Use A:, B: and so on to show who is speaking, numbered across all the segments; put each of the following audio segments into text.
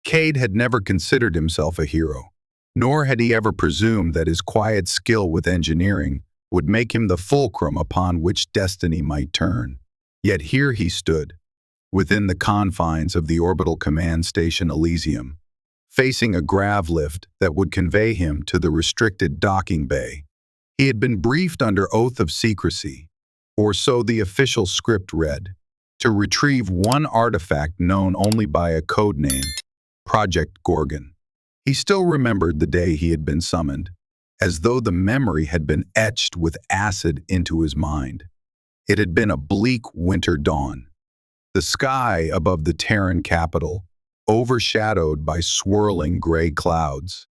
A: Kade had never considered himself a hero, nor had he ever presumed that his quiet skill with engineering would make him the fulcrum upon which destiny might turn. Yet here he stood, within the confines of the orbital command station Elysium, facing a grav lift that would convey him to the restricted docking bay. He had been briefed under oath of secrecy, or so the official script read, to retrieve one artifact known only by a code name, Project Gorgon. He still remembered the day he had been summoned, as though the memory had been etched with acid into his mind. It had been a bleak winter dawn. The sky above the Terran capital, overshadowed by swirling gray clouds.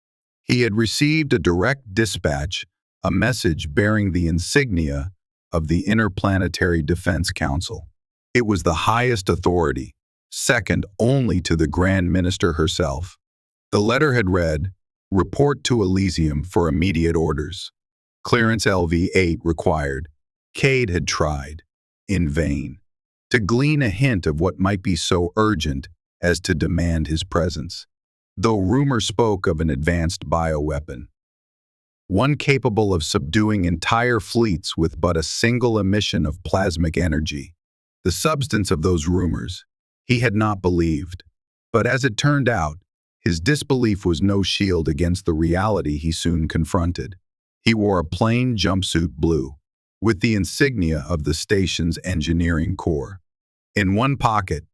A: He had received a direct dispatch, a message bearing the insignia of the Interplanetary Defense Council. It was the highest authority, second only to the Grand Minister herself. The letter had read, "Report to Elysium for immediate orders. Clearance LV-8 required." Kade had tried, in vain, to glean a hint of what might be so urgent as to demand his presence, though rumor spoke of an advanced bioweapon, one capable of subduing entire fleets with but a single emission of plasmic energy. The substance of those rumors he had not believed, but as it turned out, his disbelief was no shield against the reality he soon confronted. He wore a plain jumpsuit blue, with the insignia of the station's engineering corps. In one pocket,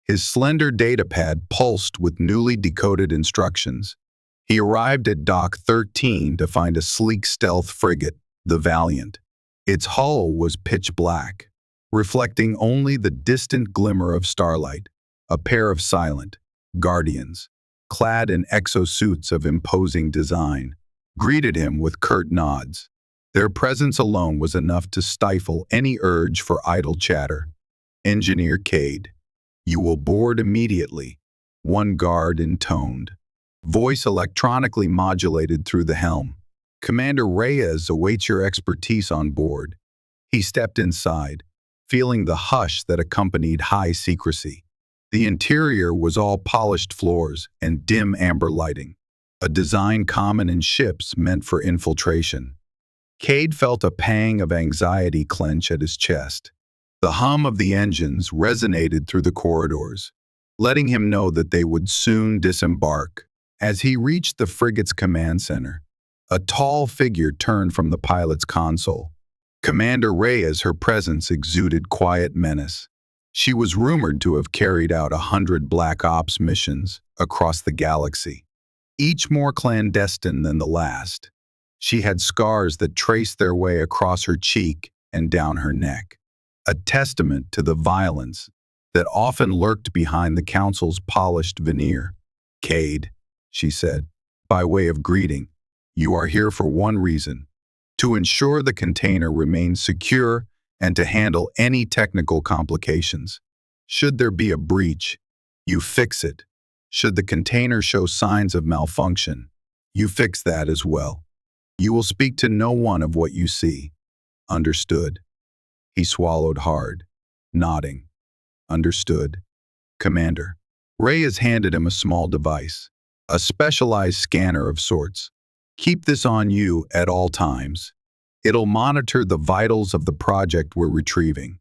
A: his slender datapad pulsed with newly decoded instructions. He arrived at Dock 13 to find a sleek stealth frigate, the Valiant. Its hull was pitch black, reflecting only the distant glimmer of starlight. A pair of silent guardians, clad in exosuits of imposing design, greeted him with curt nods. Their presence alone was enough to stifle any urge for idle chatter. "Engineer Kade, you will board immediately," one guard intoned, voice electronically modulated through the helm. "Commander Reyes awaits your expertise on board." He stepped inside, feeling the hush that accompanied high secrecy. The interior was all polished floors and dim amber lighting, a design common in ships meant for infiltration. Kade felt a pang of anxiety clench at his chest. The hum of the engines resonated through the corridors, letting him know that they would soon disembark. As he reached the frigate's command center, a tall figure turned from the pilot's console. Commander Reyes, her presence exuded quiet menace. She was rumored to have carried out 100 Black Ops missions across the galaxy, each more clandestine than the last. She had scars that traced their way across her cheek and down her neck, a testament to the violence that often lurked behind the Council's polished veneer. "Kade," she said, by way of greeting, "you are here for one reason: to ensure the container remains secure and to handle any technical complications. Should there be a breach, you fix it. Should the container show signs of malfunction, you fix that as well. You will speak to no one of what you see. Understood?" He swallowed hard, nodding. "Understood, Commander." Reyes handed him a small device, a specialized scanner of sorts. "Keep this on you at all times. It'll monitor the vitals of the project we're retrieving.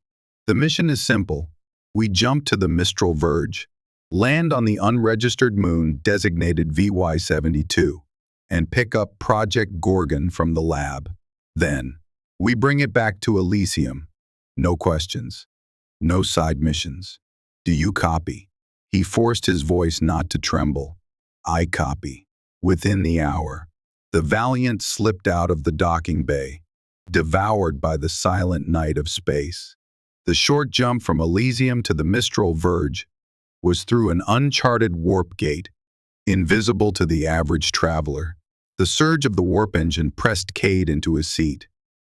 A: The mission is simple. We jump to the Mistral Verge, land on the unregistered moon designated VY72, and pick up Project Gorgon from the lab. Then, we bring it back to Elysium. No questions. No side missions. Do you copy?" He forced his voice not to tremble. "I copy." Within the hour, the Valiant slipped out of the docking bay, devoured by the silent night of space. The short jump from Elysium to the Mistral Verge was through an uncharted warp gate, invisible to the average traveler. The surge of the warp engine pressed Kade into his seat,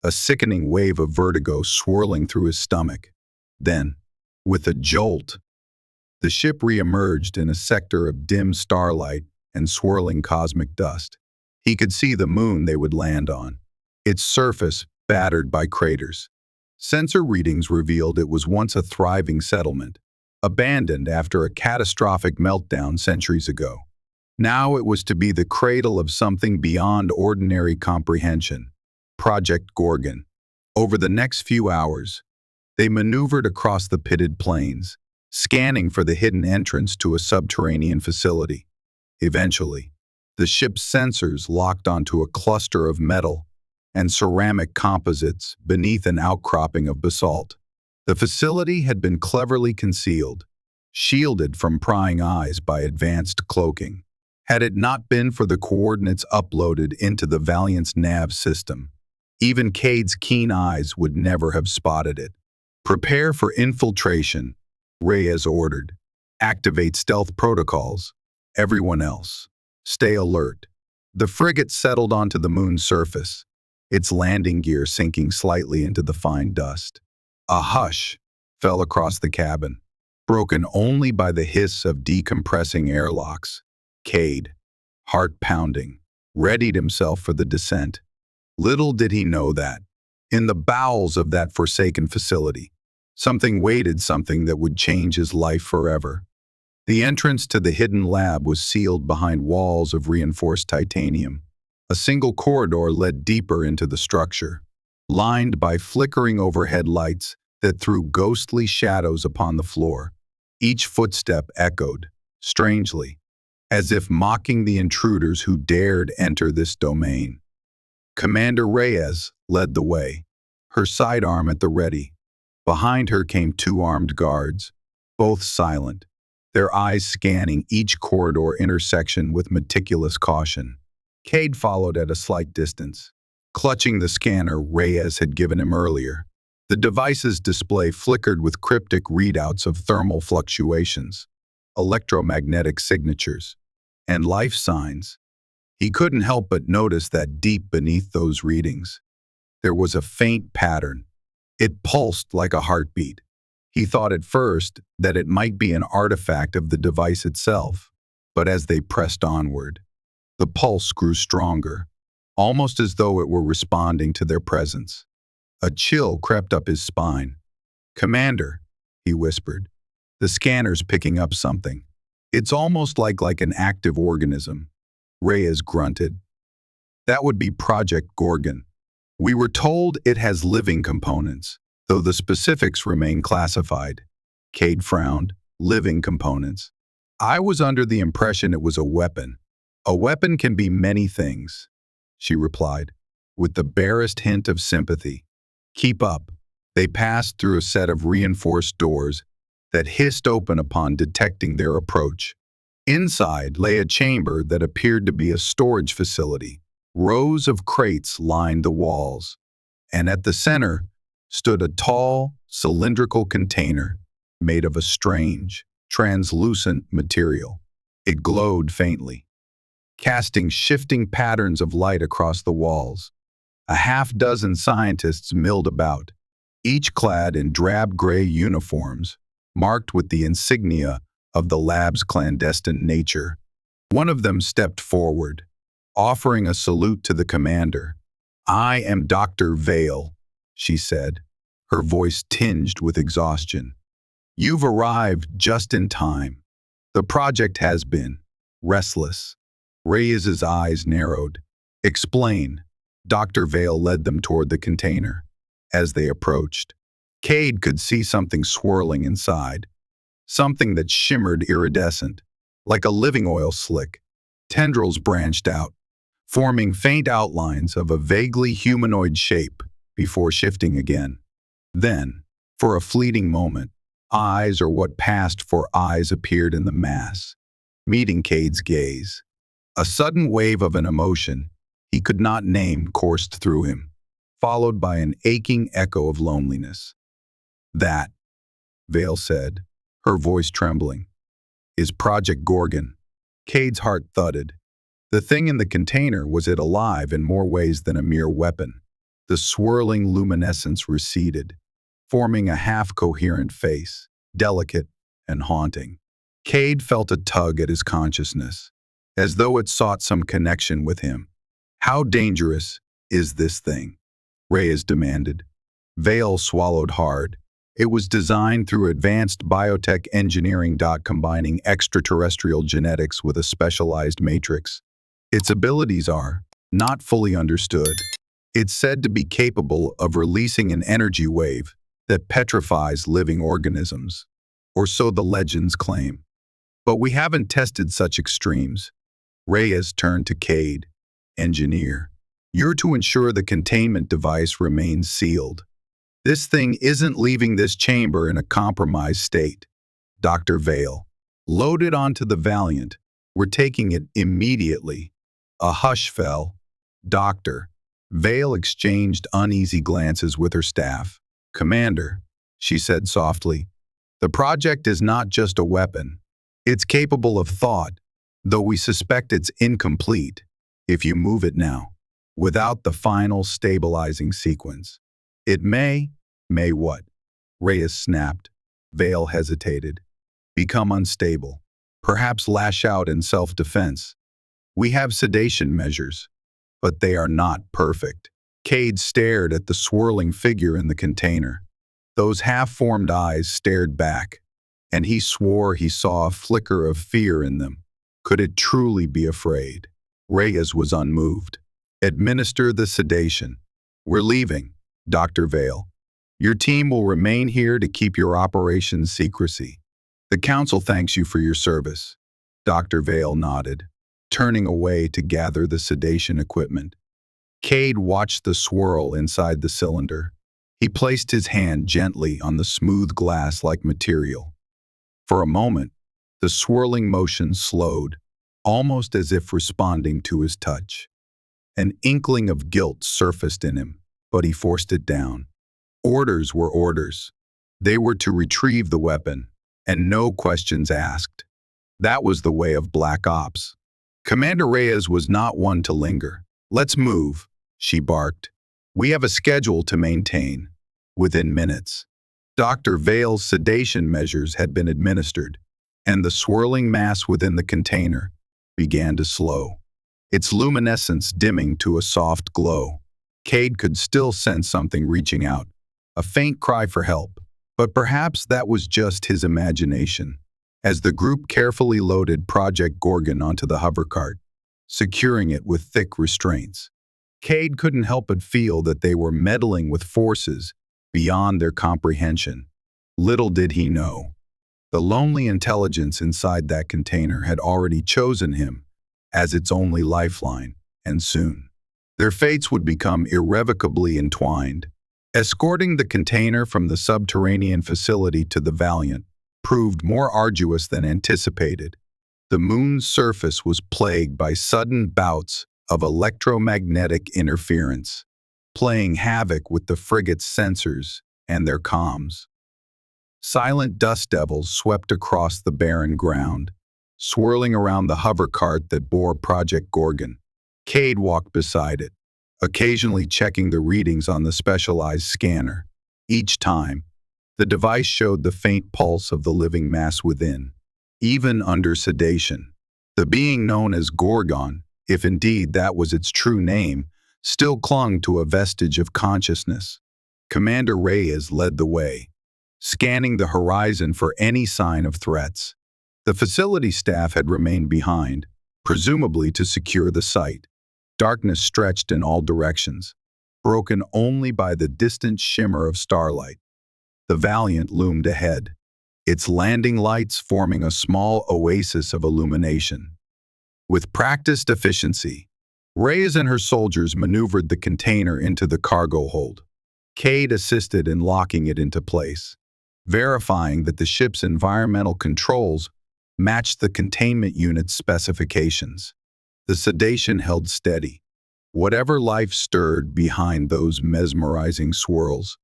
A: a sickening wave of vertigo swirling through his stomach. Then, with a jolt, the ship re-emerged in a sector of dim starlight and swirling cosmic dust. He could see the moon they would land on, its surface battered by craters. Sensor readings revealed it was once a thriving settlement, abandoned after a catastrophic meltdown centuries ago. Now it was to be the cradle of something beyond ordinary comprehension, Project Gorgon. Over the next few hours, they maneuvered across the pitted plains, scanning for the hidden entrance to a subterranean facility. Eventually, the ship's sensors locked onto a cluster of metal and ceramic composites beneath an outcropping of basalt. The facility had been cleverly concealed, shielded from prying eyes by advanced cloaking. Had it not been for the coordinates uploaded into the Valiant's nav system, even Kade's keen eyes would never have spotted it. Prepare for infiltration, Reyes ordered. Activate stealth protocols. Everyone else, stay alert. The frigate settled onto the moon's surface, its landing gear sinking slightly into the fine dust. A hush fell across the cabin, broken only by the hiss of decompressing airlocks. Kade, heart pounding, readied himself for the descent. Little did he know that, in the bowels of that forsaken facility, something waited, something that would change his life forever. The entrance to the hidden lab was sealed behind walls of reinforced titanium. A single corridor led deeper into the structure, lined by flickering overhead lights that threw ghostly shadows upon the floor. Each footstep echoed, strangely, as if mocking the intruders who dared enter this domain. Commander Reyes led the way, her sidearm at the ready. Behind her came two armed guards, both silent, their eyes scanning each corridor intersection with meticulous caution. Kade followed at a slight distance, clutching the scanner Reyes had given him earlier. The device's display flickered with cryptic readouts of thermal fluctuations, electromagnetic signatures, and life signs. He couldn't help but notice that deep beneath those readings, there was a faint pattern. It pulsed like a heartbeat. He thought at first that it might be an artifact of the device itself, but as they pressed onward, the pulse grew stronger, almost as though it were responding to their presence. A chill crept up his spine. "Commander," he whispered, "the scanner's picking up something. It's almost like an active organism." Reyes grunted. "That would be Project Gorgon. We were told it has living components, though the specifics remain classified." Kade frowned. "Living components. I was under the impression it was a weapon." "A weapon can be many things," she replied, with the barest hint of sympathy. "Keep up." They passed through a set of reinforced doors that hissed open upon detecting their approach. Inside lay a chamber that appeared to be a storage facility. Rows of crates lined the walls, and at the center stood a tall, cylindrical container made of a strange, translucent material. It glowed faintly, casting shifting patterns of light across the walls. A half-dozen scientists milled about, each clad in drab gray uniforms, marked with the insignia of the lab's clandestine nature. One of them stepped forward, offering a salute to the commander. "I am Dr. Vale," she said, her voice tinged with exhaustion. "You've arrived just in time. The project has been restless." Reyes's eyes narrowed. "Explain." Dr. Vale led them toward the container. As they approached, Kade could see something swirling inside, something that shimmered iridescent, like a living oil slick. Tendrils branched out, forming faint outlines of a vaguely humanoid shape before shifting again. Then, for a fleeting moment, eyes or what passed for eyes appeared in the mass, meeting Kade's gaze. A sudden wave of an emotion he could not name coursed through him, followed by an aching echo of loneliness. "That," Vale said, her voice trembling, "is Project Gorgon." Kade's heart thudded. The thing in the container, was it alive in more ways than a mere weapon? The swirling luminescence receded, forming a half-coherent face, delicate and haunting. Kade felt a tug at his consciousness, as though it sought some connection with him. "How dangerous is this thing?" Reyes demanded. Vale swallowed hard. It was designed through advanced biotech engineering. Combining extraterrestrial genetics with a specialized matrix. Its abilities are not fully understood. It's said to be capable of releasing an energy wave that petrifies living organisms, or so the legends claim. But we haven't tested such extremes. Reyes turned to Kade, engineer. You're to ensure the containment device remains sealed. This thing isn't leaving this chamber in a compromised state. Dr. Vale. Load it onto the Valiant. We're taking it immediately. A hush fell. Doctor. Vale exchanged uneasy glances with her staff. Commander, she said softly, the project is not just a weapon. It's capable of thought, though we suspect it's incomplete if you move it now, without the final stabilizing sequence. It may what? Reyes snapped. Vale hesitated. Become unstable. Perhaps lash out in self-defense. We have sedation measures, but they are not perfect. Kade stared at the swirling figure in the container. Those half-formed eyes stared back, and he swore he saw a flicker of fear in them. Could it truly be afraid? Reyes was unmoved. Administer the sedation. We're leaving, Dr. Vale. Your team will remain here to keep your operations secrecy. The Council thanks you for your service. Dr. Vale nodded, turning away to gather the sedation equipment. Kade watched the swirl inside the cylinder. He placed his hand gently on the smooth glass-like material. For a moment, the swirling motion slowed, almost as if responding to his touch. An inkling of guilt surfaced in him, but he forced it down. Orders were orders. They were to retrieve the weapon, and no questions asked. That was the way of Black Ops. Commander Reyes was not one to linger. Let's move, she barked. We have a schedule to maintain. Within minutes, Dr. Vale's sedation measures had been administered, and the swirling mass within the container began to slow, its luminescence dimming to a soft glow. Kade could still sense something reaching out, a faint cry for help, but perhaps that was just his imagination. As the group carefully loaded Project Gorgon onto the hovercart, securing it with thick restraints, Kade couldn't help but feel that they were meddling with forces beyond their comprehension. Little did he know, the lonely intelligence inside that container had already chosen him as its only lifeline, and soon their fates would become irrevocably entwined. Escorting the container from the subterranean facility to the Valiant proved more arduous than anticipated. The moon's surface was plagued by sudden bouts of electromagnetic interference, playing havoc with the frigate's sensors and their comms. Silent dust devils swept across the barren ground, swirling around the hovercart that bore Project Gorgon. Kade walked beside it, occasionally checking the readings on the specialized scanner. Each time, the device showed the faint pulse of the living mass within. Even under sedation, the being known as Gorgon, if indeed that was its true name, still clung to a vestige of consciousness. Commander Reyes led the way, scanning the horizon for any sign of threats. The facility staff had remained behind, presumably to secure the site. Darkness stretched in all directions, broken only by the distant shimmer of starlight. The Valiant loomed ahead, its landing lights forming a small oasis of illumination. With practiced efficiency, Reyes and her soldiers maneuvered the container into the cargo hold. Kade assisted in locking it into place, verifying that the ship's environmental controls matched the containment unit's specifications. The sedation held steady. Whatever life stirred behind those mesmerizing swirls,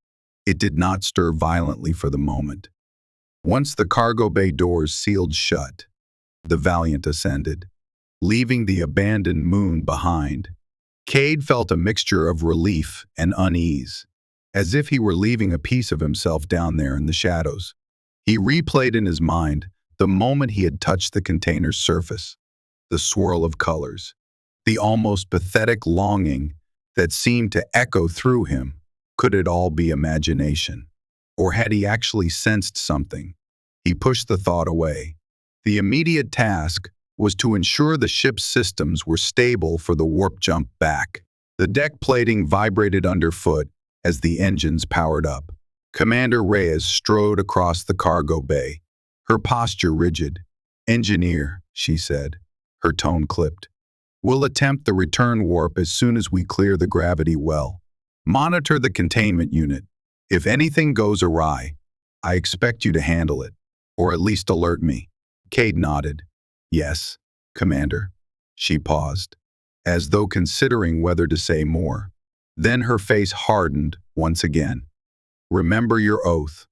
A: it did not stir violently for the moment. Once the cargo bay doors sealed shut, the Valiant ascended, leaving the abandoned moon behind. Kade felt a mixture of relief and unease, as if he were leaving a piece of himself down there in the shadows. He replayed in his mind the moment he had touched the container's surface, the swirl of colors, the almost pathetic longing that seemed to echo through him. Could it all be imagination? Or had he actually sensed something? He pushed the thought away. The immediate task was to ensure the ship's systems were stable for the warp jump back. The deck plating vibrated underfoot as the engines powered up. Commander Reyes strode across the cargo bay, her posture rigid. "Engineer," she said, her tone clipped. "We'll attempt the return warp as soon as we clear the gravity well. Monitor the containment unit. If anything goes awry, I expect you to handle it, or at least alert me." Kade nodded. "Yes, Commander." She paused, as though considering whether to say more. Then her face hardened once again. "Remember your oath.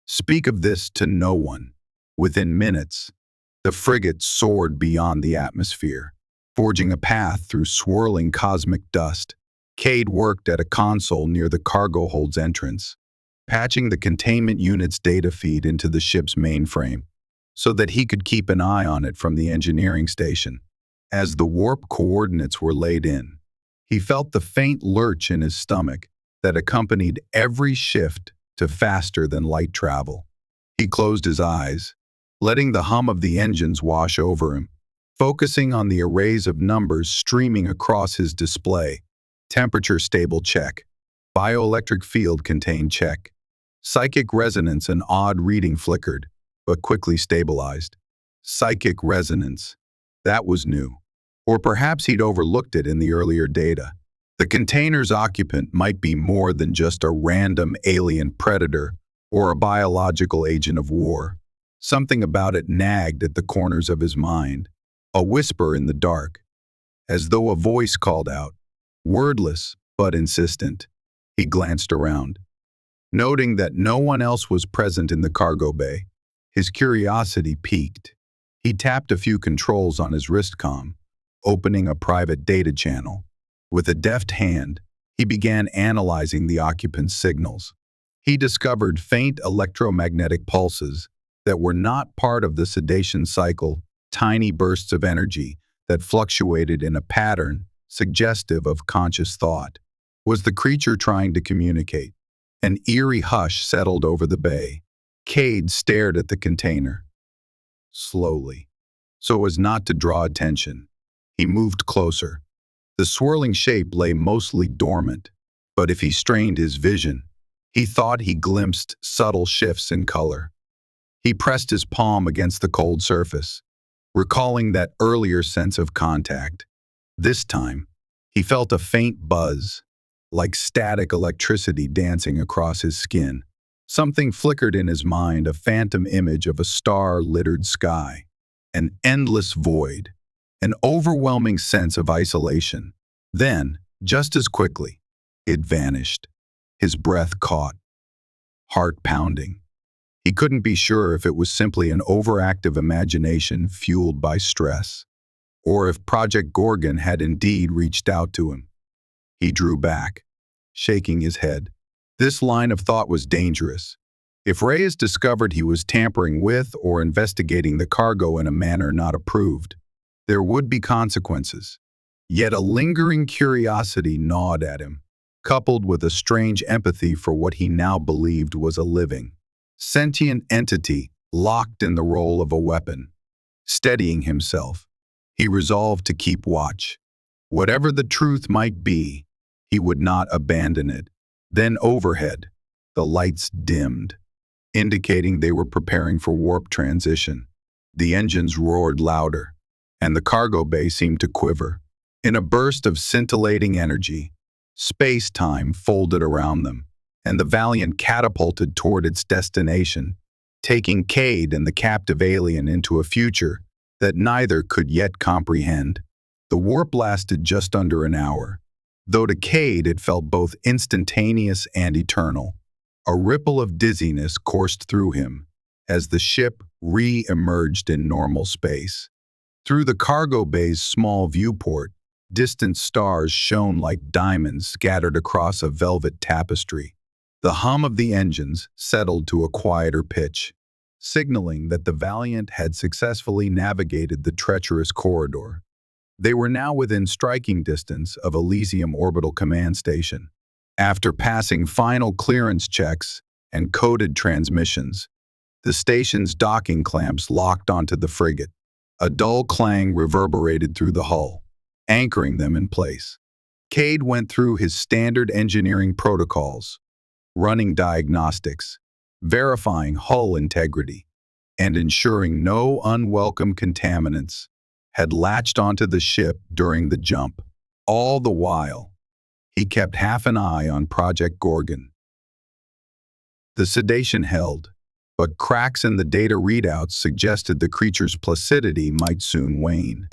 A: Speak of this to no one." Within minutes, the frigate soared beyond the atmosphere, forging a path through swirling cosmic dust. Kade worked at a console near the cargo hold's entrance, patching the containment unit's data feed into the ship's mainframe so that he could keep an eye on it from the engineering station. As the warp coordinates were laid in, he felt the faint lurch in his stomach that accompanied every shift to faster-than-light travel. He closed his eyes, letting the hum of the engines wash over him, focusing on the arrays of numbers streaming across his display. Temperature stable check. Bioelectric field contained check. Psychic resonance an odd reading flickered, but quickly stabilized. Psychic resonance. That was new. Or perhaps he'd overlooked it in the earlier data. The container's occupant might be more than just a random alien predator or a biological agent of war. Something about it nagged at the corners of his mind, a whisper in the dark, as though a voice called out, wordless but insistent. He glanced around. Noting that no one else was present in the cargo bay, his curiosity piqued. He tapped a few controls on his wristcom, opening a private data channel. With a deft hand, he began analyzing the occupant's signals. He discovered faint electromagnetic pulses that were not part of the sedation cycle, tiny bursts of energy that fluctuated in a pattern suggestive of conscious thought. Was the creature trying to communicate? An eerie hush settled over the bay. Kade stared at the container. Slowly, so as not to draw attention, he moved closer. The swirling shape lay mostly dormant, but if he strained his vision, he thought he glimpsed subtle shifts in color. He pressed his palm against the cold surface, recalling that earlier sense of contact. This time, he felt a faint buzz, like static electricity dancing across his skin. Something flickered in his mind, a phantom image of a star-littered sky, an endless void, an overwhelming sense of isolation. Then, just as quickly, it vanished. His breath caught, heart pounding. He couldn't be sure if it was simply an overactive imagination fueled by stress, or if Project Gorgon had indeed reached out to him. He drew back, shaking his head. This line of thought was dangerous. If Reyes discovered he was tampering with or investigating the cargo in a manner not approved, there would be consequences. Yet a lingering curiosity gnawed at him, coupled with a strange empathy for what he now believed was a living, sentient entity locked in the role of a weapon. Steadying himself, he resolved to keep watch. Whatever the truth might be, he would not abandon it. Then overhead, the lights dimmed, indicating they were preparing for warp transition. The engines roared louder, and the cargo bay seemed to quiver. In a burst of scintillating energy, space-time folded around them, and the Valiant catapulted toward its destination, taking Kade and the captive alien into a future that neither could yet comprehend. The warp lasted just under an hour, though to Kade it felt both instantaneous and eternal. A ripple of dizziness coursed through him as the ship re-emerged in normal space. Through the cargo bay's small viewport, distant stars shone like diamonds scattered across a velvet tapestry. The hum of the engines settled to a quieter pitch, signaling that the Valiant had successfully navigated the treacherous corridor. They were now within striking distance of Elysium Orbital Command Station. After passing final clearance checks and coded transmissions. The station's docking clamps locked onto the frigate. A dull clang reverberated through the hull, anchoring them in place. Kade went through his standard engineering protocols, running diagnostics, verifying hull integrity, and ensuring no unwelcome contaminants had latched onto the ship during the jump. All the while, he kept half an eye on Project Gorgon. The sedation held, but cracks in the data readouts suggested the creature's placidity might soon wane.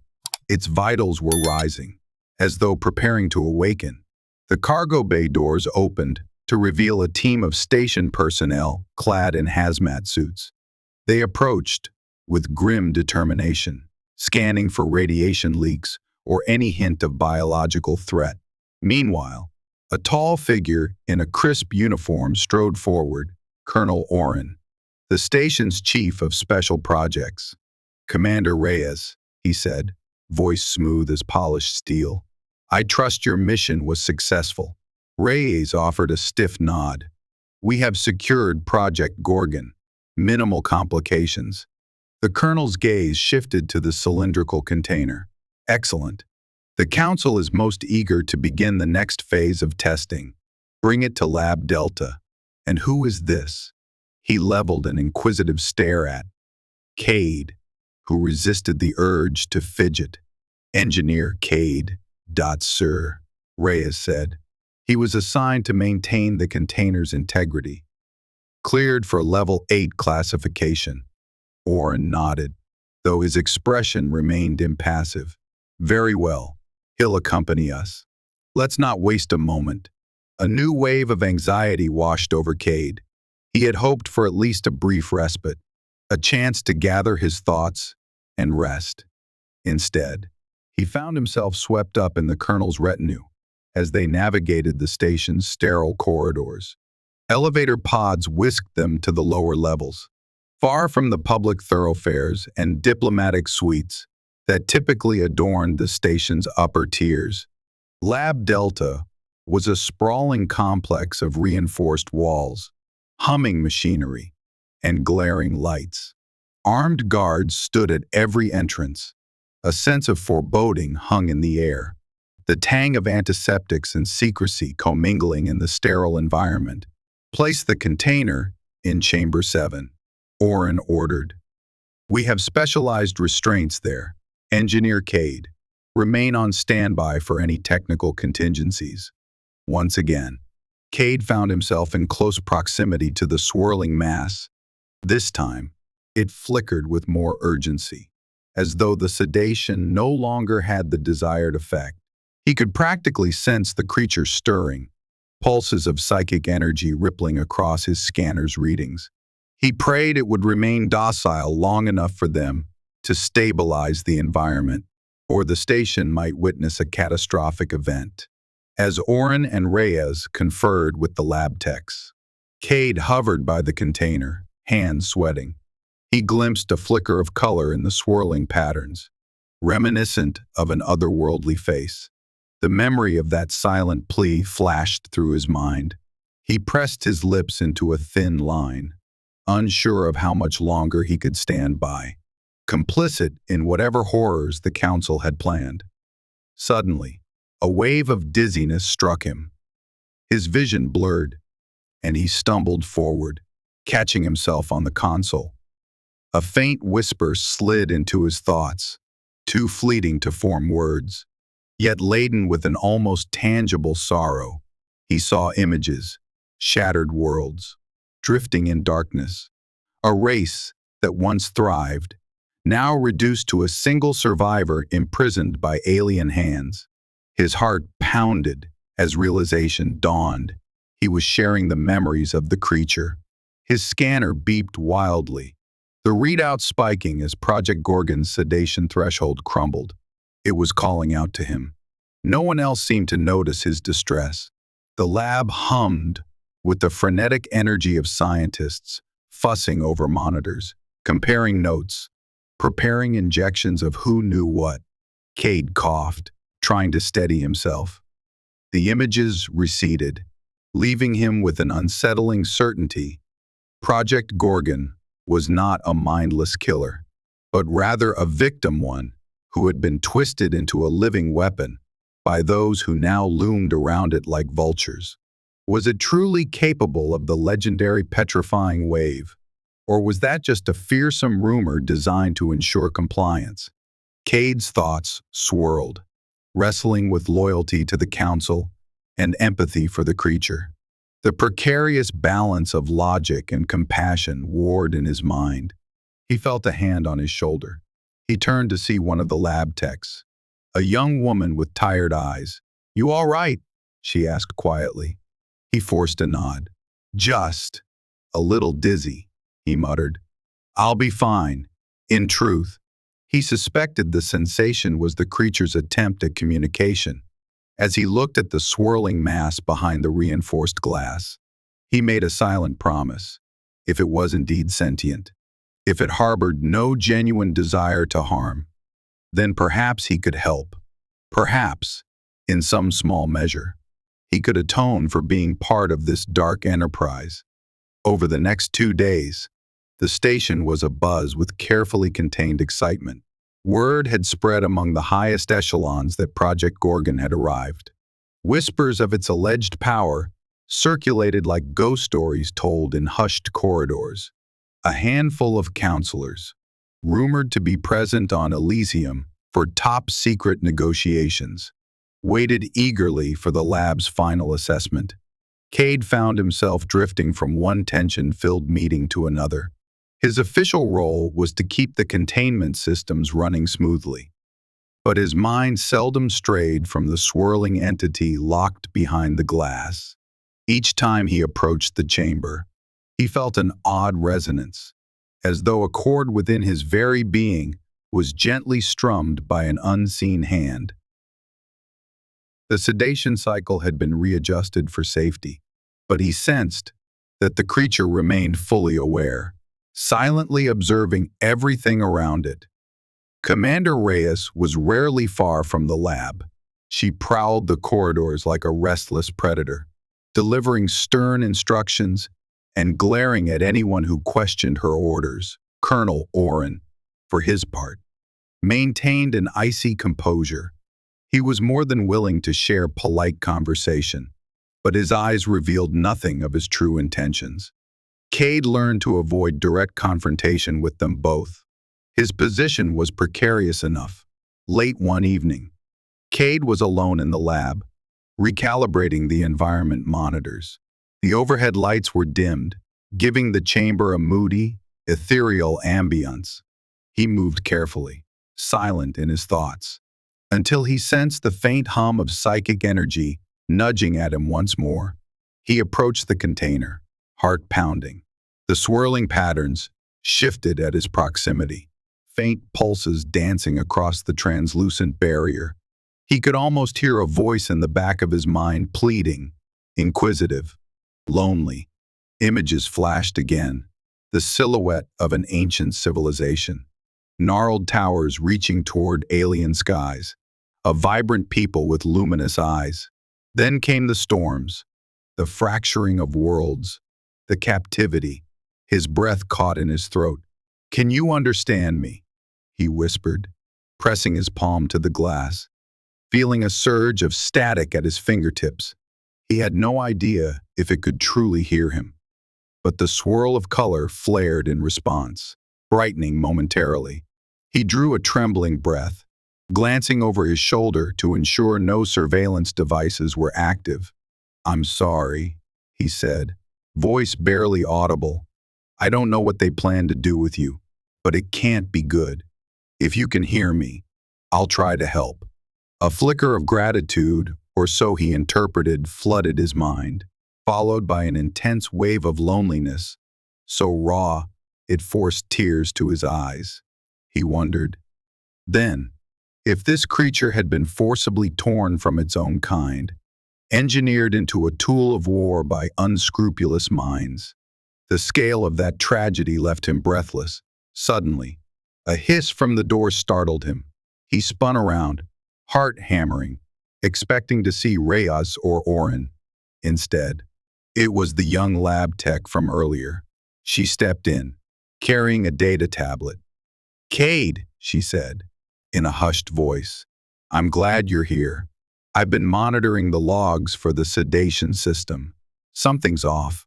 A: Its vitals were rising, as though preparing to awaken. The cargo bay doors opened to reveal a team of station personnel clad in hazmat suits. They approached with grim determination, scanning for radiation leaks or any hint of biological threat. Meanwhile, a tall figure in a crisp uniform strode forward, Colonel Oren, the station's chief of special projects. "Commander Reyes," he said, voice smooth as polished steel, "I trust your mission was successful." Reyes offered a stiff nod. "We have secured Project Gorgon. Minimal complications." The colonel's gaze shifted to the cylindrical container. "Excellent. The Council is most eager to begin the next phase of testing. Bring it to Lab Delta." "And who is this?" He leveled an inquisitive stare at Kade, who resisted the urge to fidget. "Engineer Kade, Sir," Reyes said. "He was assigned to maintain the container's integrity. Cleared for Level 8 classification." Oren nodded, though his expression remained impassive. "Very well. He'll accompany us. Let's not waste a moment." A new wave of anxiety washed over Kade. He had hoped for at least a brief respite, a chance to gather his thoughts and rest. Instead, he found himself swept up in the colonel's retinue as they navigated the station's sterile corridors. Elevator pods whisked them to the lower levels, far from the public thoroughfares and diplomatic suites that typically adorned the station's upper tiers. Lab Delta was a sprawling complex of reinforced walls, humming machinery, and glaring lights. Armed guards stood at every entrance. A sense of foreboding hung in the air, the tang of antiseptics and secrecy commingling in the sterile environment. "Place the container in Chamber 7, Oren ordered. "We have specialized restraints there. Engineer Kade, remain on standby for any technical contingencies." Once again, Kade found himself in close proximity to the swirling mass. This time, it flickered with more urgency, as though the sedation no longer had the desired effect. He could practically sense the creature stirring, pulses of psychic energy rippling across his scanner's readings. He prayed it would remain docile long enough for them to stabilize the environment, or the station might witness a catastrophic event. As Oren and Reyes conferred with the lab techs, Kade hovered by the container, hands sweating. He glimpsed a flicker of color in the swirling patterns, reminiscent of an otherworldly face. The memory of that silent plea flashed through his mind. He pressed his lips into a thin line, unsure of how much longer he could stand by, complicit in whatever horrors the Council had planned. Suddenly, a wave of dizziness struck him. His vision blurred, and he stumbled forward, catching himself on the console. A faint whisper slid into his thoughts, too fleeting to form words, yet laden with an almost tangible sorrow. He saw images, shattered worlds, drifting in darkness. A race that once thrived, now reduced to a single survivor imprisoned by alien hands. His heart pounded as realization dawned. He was sharing the memories of the creature. His scanner beeped wildly, the readout spiking as Project Gorgon's sedation threshold crumbled. It was calling out to him. No one else seemed to notice his distress. The lab hummed with the frenetic energy of scientists, fussing over monitors, comparing notes, preparing injections of who knew what. Kade coughed, trying to steady himself. The images receded, leaving him with an unsettling certainty Project Gorgon was not a mindless killer, but rather a victim one who had been twisted into a living weapon by those who now loomed around it like vultures. Was it truly capable of the legendary petrifying wave, or was that just a fearsome rumor designed to ensure compliance? Kade's thoughts swirled, wrestling with loyalty to the Council and empathy for the creature. The precarious balance of logic and compassion warred in his mind. He felt a hand on his shoulder. He turned to see one of the lab techs, a young woman with tired eyes. "You all right?" she asked quietly. He forced a nod. "Just a little dizzy," he muttered. "I'll be fine." In truth, he suspected the sensation was the creature's attempt at communication. As he looked at the swirling mass behind the reinforced glass, he made a silent promise. If it was indeed sentient, if it harbored no genuine desire to harm, then perhaps he could help. Perhaps, in some small measure, he could atone for being part of this dark enterprise. Over the next 2 days, the station was abuzz with carefully contained excitement. Word had spread among the highest echelons that Project Gorgon had arrived. Whispers of its alleged power circulated like ghost stories told in hushed corridors. A handful of counselors, rumored to be present on Elysium for top-secret negotiations, waited eagerly for the lab's final assessment. Kade found himself drifting from one tension-filled meeting to another. His official role was to keep the containment systems running smoothly, but his mind seldom strayed from the swirling entity locked behind the glass. Each time he approached the chamber, he felt an odd resonance, as though a chord within his very being was gently strummed by an unseen hand. The sedation cycle had been readjusted for safety, but he sensed that the creature remained fully aware, silently observing everything around it. Commander Reyes was rarely far from the lab. She prowled the corridors like a restless predator, delivering stern instructions and glaring at anyone who questioned her orders. Colonel Oren, for his part, maintained an icy composure. He was more than willing to share polite conversation, but his eyes revealed nothing of his true intentions. Kade learned to avoid direct confrontation with them both. His position was precarious enough. Late one evening, Kade was alone in the lab, recalibrating the environment monitors. The overhead lights were dimmed, giving the chamber a moody, ethereal ambience. He moved carefully, silent in his thoughts, until he sensed the faint hum of psychic energy nudging at him once more. He approached the container, heart pounding. The swirling patterns shifted at his proximity, faint pulses dancing across the translucent barrier. He could almost hear a voice in the back of his mind pleading, inquisitive, lonely. Images flashed again, the silhouette of an ancient civilization, gnarled towers reaching toward alien skies, a vibrant people with luminous eyes. Then came the storms, the fracturing of worlds, the captivity. His breath caught in his throat. "Can you understand me?" he whispered, pressing his palm to the glass, feeling a surge of static at his fingertips. He had no idea if it could truly hear him, but the swirl of color flared in response, brightening momentarily. He drew a trembling breath, glancing over his shoulder to ensure no surveillance devices were active. "I'm sorry," he said, voice barely audible. "I don't know what they plan to do with you, but it can't be good. If you can hear me, I'll try to help." A flicker of gratitude, or so he interpreted, flooded his mind, followed by an intense wave of loneliness, so raw it forced tears to his eyes. He wondered, then, if this creature had been forcibly torn from its own kind, engineered into a tool of war by unscrupulous minds. The scale of that tragedy left him breathless. Suddenly, a hiss from the door startled him. He spun around, heart hammering, expecting to see Reyes or Oren. Instead, it was the young lab tech from earlier. She stepped in, carrying a data tablet. "Kade," she said, in a hushed voice, "I'm glad you're here. I've been monitoring the logs for the sedation system. Something's off."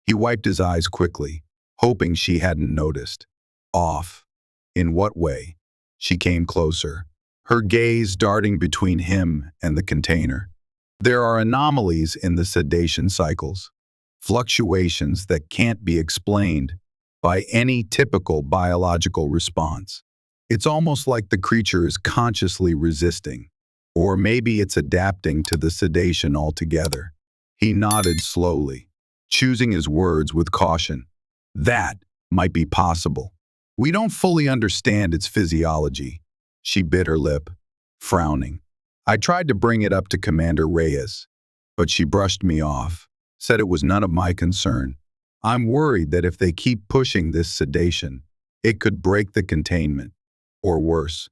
A: He wiped his eyes quickly, hoping she hadn't noticed. Off? In what way? She came closer, her gaze darting between him and the container. "There are anomalies in the sedation cycles, fluctuations that can't be explained by any typical biological response. It's almost like the creature is consciously resisting, or maybe it's adapting to the sedation altogether." He nodded slowly, choosing his words with caution. "That might be possible. We don't fully understand its physiology." She bit her lip, frowning. "I tried to bring it up to Commander Reyes, but she brushed me off, said it was none of my concern. I'm worried that if they keep pushing this sedation, it could break the containment. Or worse."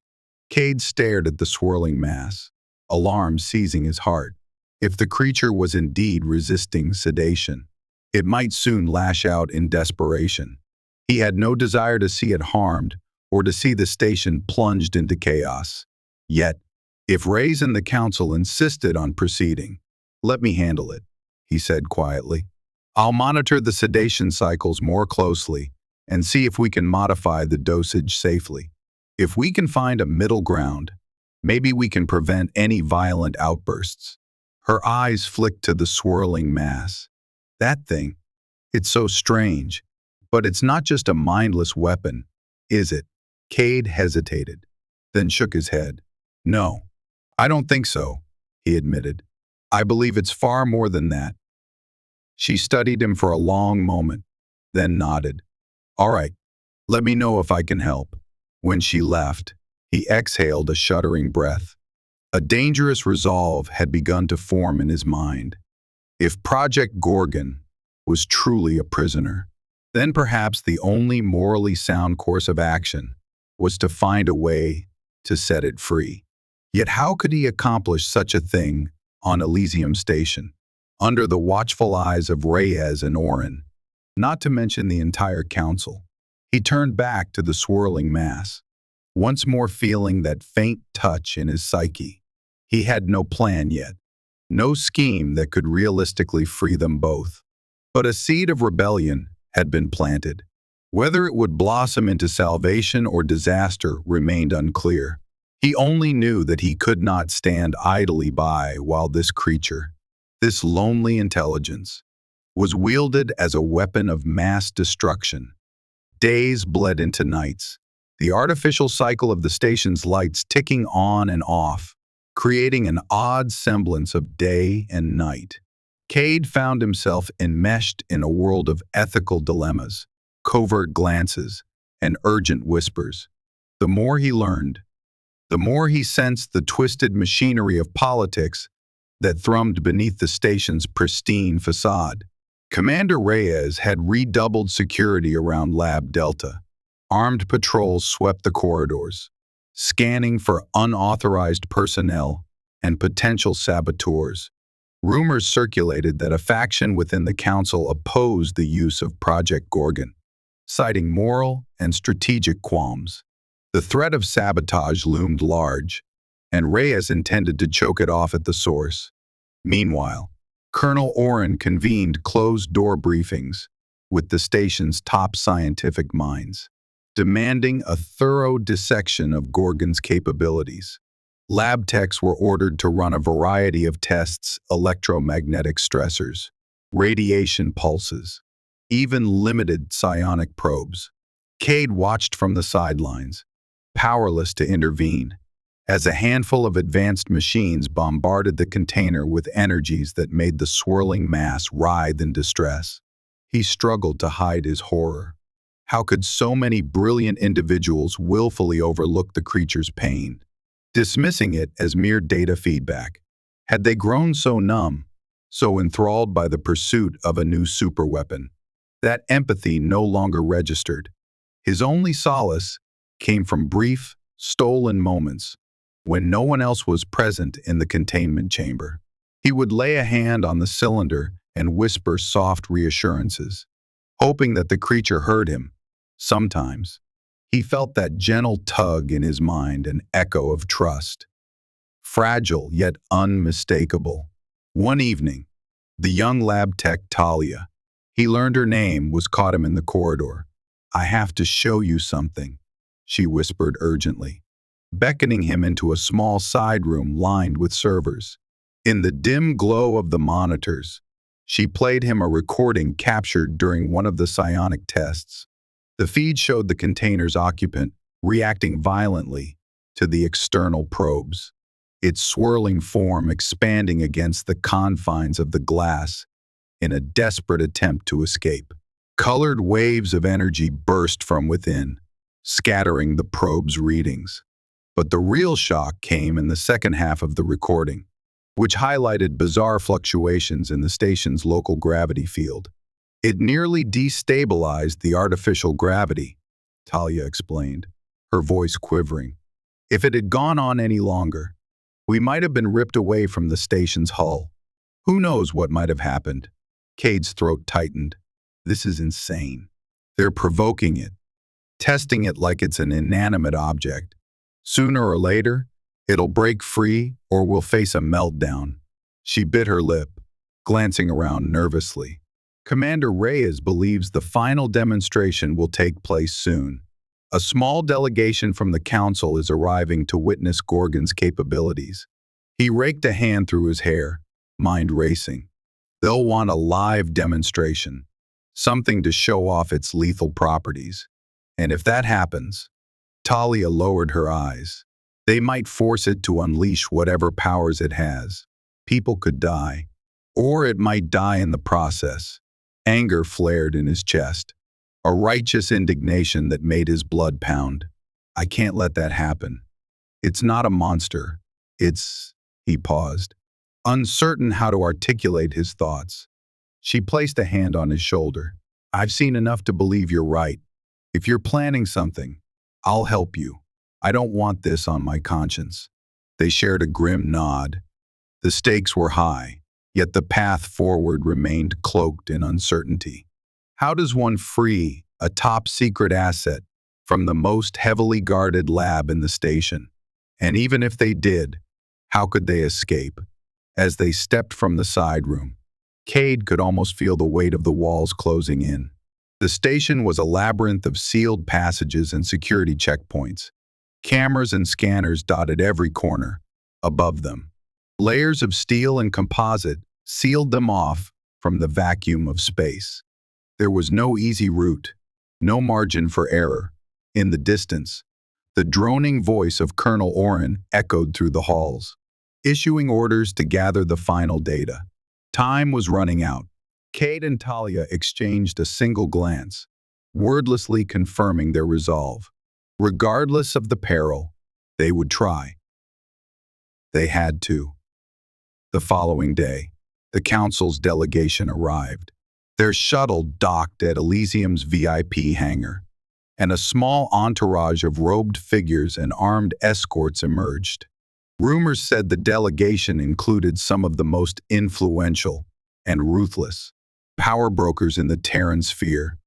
A: Kade stared at the swirling mass, alarm seizing his heart. If the creature was indeed resisting sedation, it might soon lash out in desperation. He had no desire to see it harmed or to see the station plunged into chaos. Yet, if Reyes and the Council insisted on proceeding, "Let me handle it," he said quietly. "I'll monitor the sedation cycles more closely and see if we can modify the dosage safely. If we can find a middle ground, maybe we can prevent any violent outbursts." Her eyes flicked to the swirling mass. "That thing, it's so strange. But it's not just a mindless weapon, is it?" Kade hesitated, then shook his head. "No, I don't think so," he admitted. "I believe it's far more than that." She studied him for a long moment, then nodded. "All right, let me know if I can help." When she left, he exhaled a shuddering breath. A dangerous resolve had begun to form in his mind. If Project Gorgon was truly a prisoner, then perhaps the only morally sound course of action was to find a way to set it free. Yet how could he accomplish such a thing on Elysium Station, under the watchful eyes of Reyes and Orin, not to mention the entire council? He turned back to the swirling mass, once more feeling that faint touch in his psyche. He had no plan yet, no scheme that could realistically free them both. But a seed of rebellion had been planted. Whether it would blossom into salvation or disaster remained unclear. He only knew that he could not stand idly by while this creature, this lonely intelligence, was wielded as a weapon of mass destruction. Days bled into nights, the artificial cycle of the station's lights ticking on and off, creating an odd semblance of day and night. Kade found himself enmeshed in a world of ethical dilemmas, covert glances, and urgent whispers. The more he learned, the more he sensed the twisted machinery of politics that thrummed beneath the station's pristine facade. Commander Reyes had redoubled security around Lab Delta. Armed patrols swept the corridors, scanning for unauthorized personnel and potential saboteurs. Rumors circulated that a faction within the council opposed the use of Project Gorgon, citing moral and strategic qualms. The threat of sabotage loomed large, and Reyes intended to choke it off at the source. Meanwhile, Colonel Orin convened closed-door briefings with the station's top scientific minds, demanding a thorough dissection of Gorgon's capabilities. Lab techs were ordered to run a variety of tests: electromagnetic stressors, radiation pulses, even limited psionic probes. Kade watched from the sidelines, powerless to intervene, as a handful of advanced machines bombarded the container with energies that made the swirling mass writhe in distress. He struggled to hide his horror. How could so many brilliant individuals willfully overlook the creature's pain, dismissing it as mere data feedback? Had they grown so numb, so enthralled by the pursuit of a new superweapon, that empathy no longer registered? His only solace came from brief, stolen moments when no one else was present in the containment chamber. He would lay a hand on the cylinder and whisper soft reassurances. hoping that the creature heard him. Sometimes, he felt that gentle tug in his mind, an echo of trust. Fragile yet unmistakable. One evening, the young lab tech Talia, he learned her name, was caught him in the corridor. "I have to show you something," she whispered urgently, beckoning him into a small side room lined with servers. In the dim glow of the monitors, she played him a recording captured during one of the psionic tests. The feed showed the container's occupant reacting violently to the external probes, its swirling form expanding against the confines of the glass in a desperate attempt to escape. Colored waves of energy burst from within, scattering the probe's readings. But the real shock came in the second half of the recording, which highlighted bizarre fluctuations in the station's local gravity field. "It nearly destabilized the artificial gravity," Talia explained, her voice quivering. "If it had gone on any longer, we might have been ripped away from the station's hull. Who knows what might have happened?" Kade's throat tightened. "This is insane. They're provoking it, testing it like it's an inanimate object. Sooner or later, it'll break free or we'll face a meltdown." She bit her lip, glancing around nervously. Commander Reyes believes the final demonstration will take place soon. A small delegation from the Council is arriving to witness Gorgon's capabilities. He raked a hand through his hair, mind racing. They'll want a live demonstration, something to show off its lethal properties. And if that happens, Talia lowered her eyes, they might force it to unleash whatever powers it has. People could die, or it might die in the process. Anger flared in his chest, a righteous indignation that made his blood pound. "I can't let that happen. It's not a monster. He paused, uncertain how to articulate his thoughts. She placed a hand on his shoulder. "I've seen enough to believe you're right. If you're planning something, I'll help you. I don't want this on my conscience." They shared a grim nod. The stakes were high, yet the path forward remained cloaked in uncertainty. How does one free a top-secret asset from the most heavily guarded lab in the station? And even if they did, how could they escape? As they stepped from the side room, Kade could almost feel the weight of the walls closing in. The station was a labyrinth of sealed passages and security checkpoints. Cameras and scanners dotted every corner. Above them, layers of steel and composite sealed them off from the vacuum of space. There was no easy route, no margin for error. In the distance, the droning voice of Colonel Oren echoed through the halls, issuing orders to gather the final data. Time was running out. Kade and Talia exchanged a single glance, wordlessly confirming their resolve. Regardless of the peril, they would try. They had to. The following day, the Council's delegation arrived. Their shuttle docked at Elysium's VIP hangar, and a small entourage of robed figures and armed escorts emerged. Rumors said the delegation included some of the most influential and ruthless power brokers in the Terran sphere.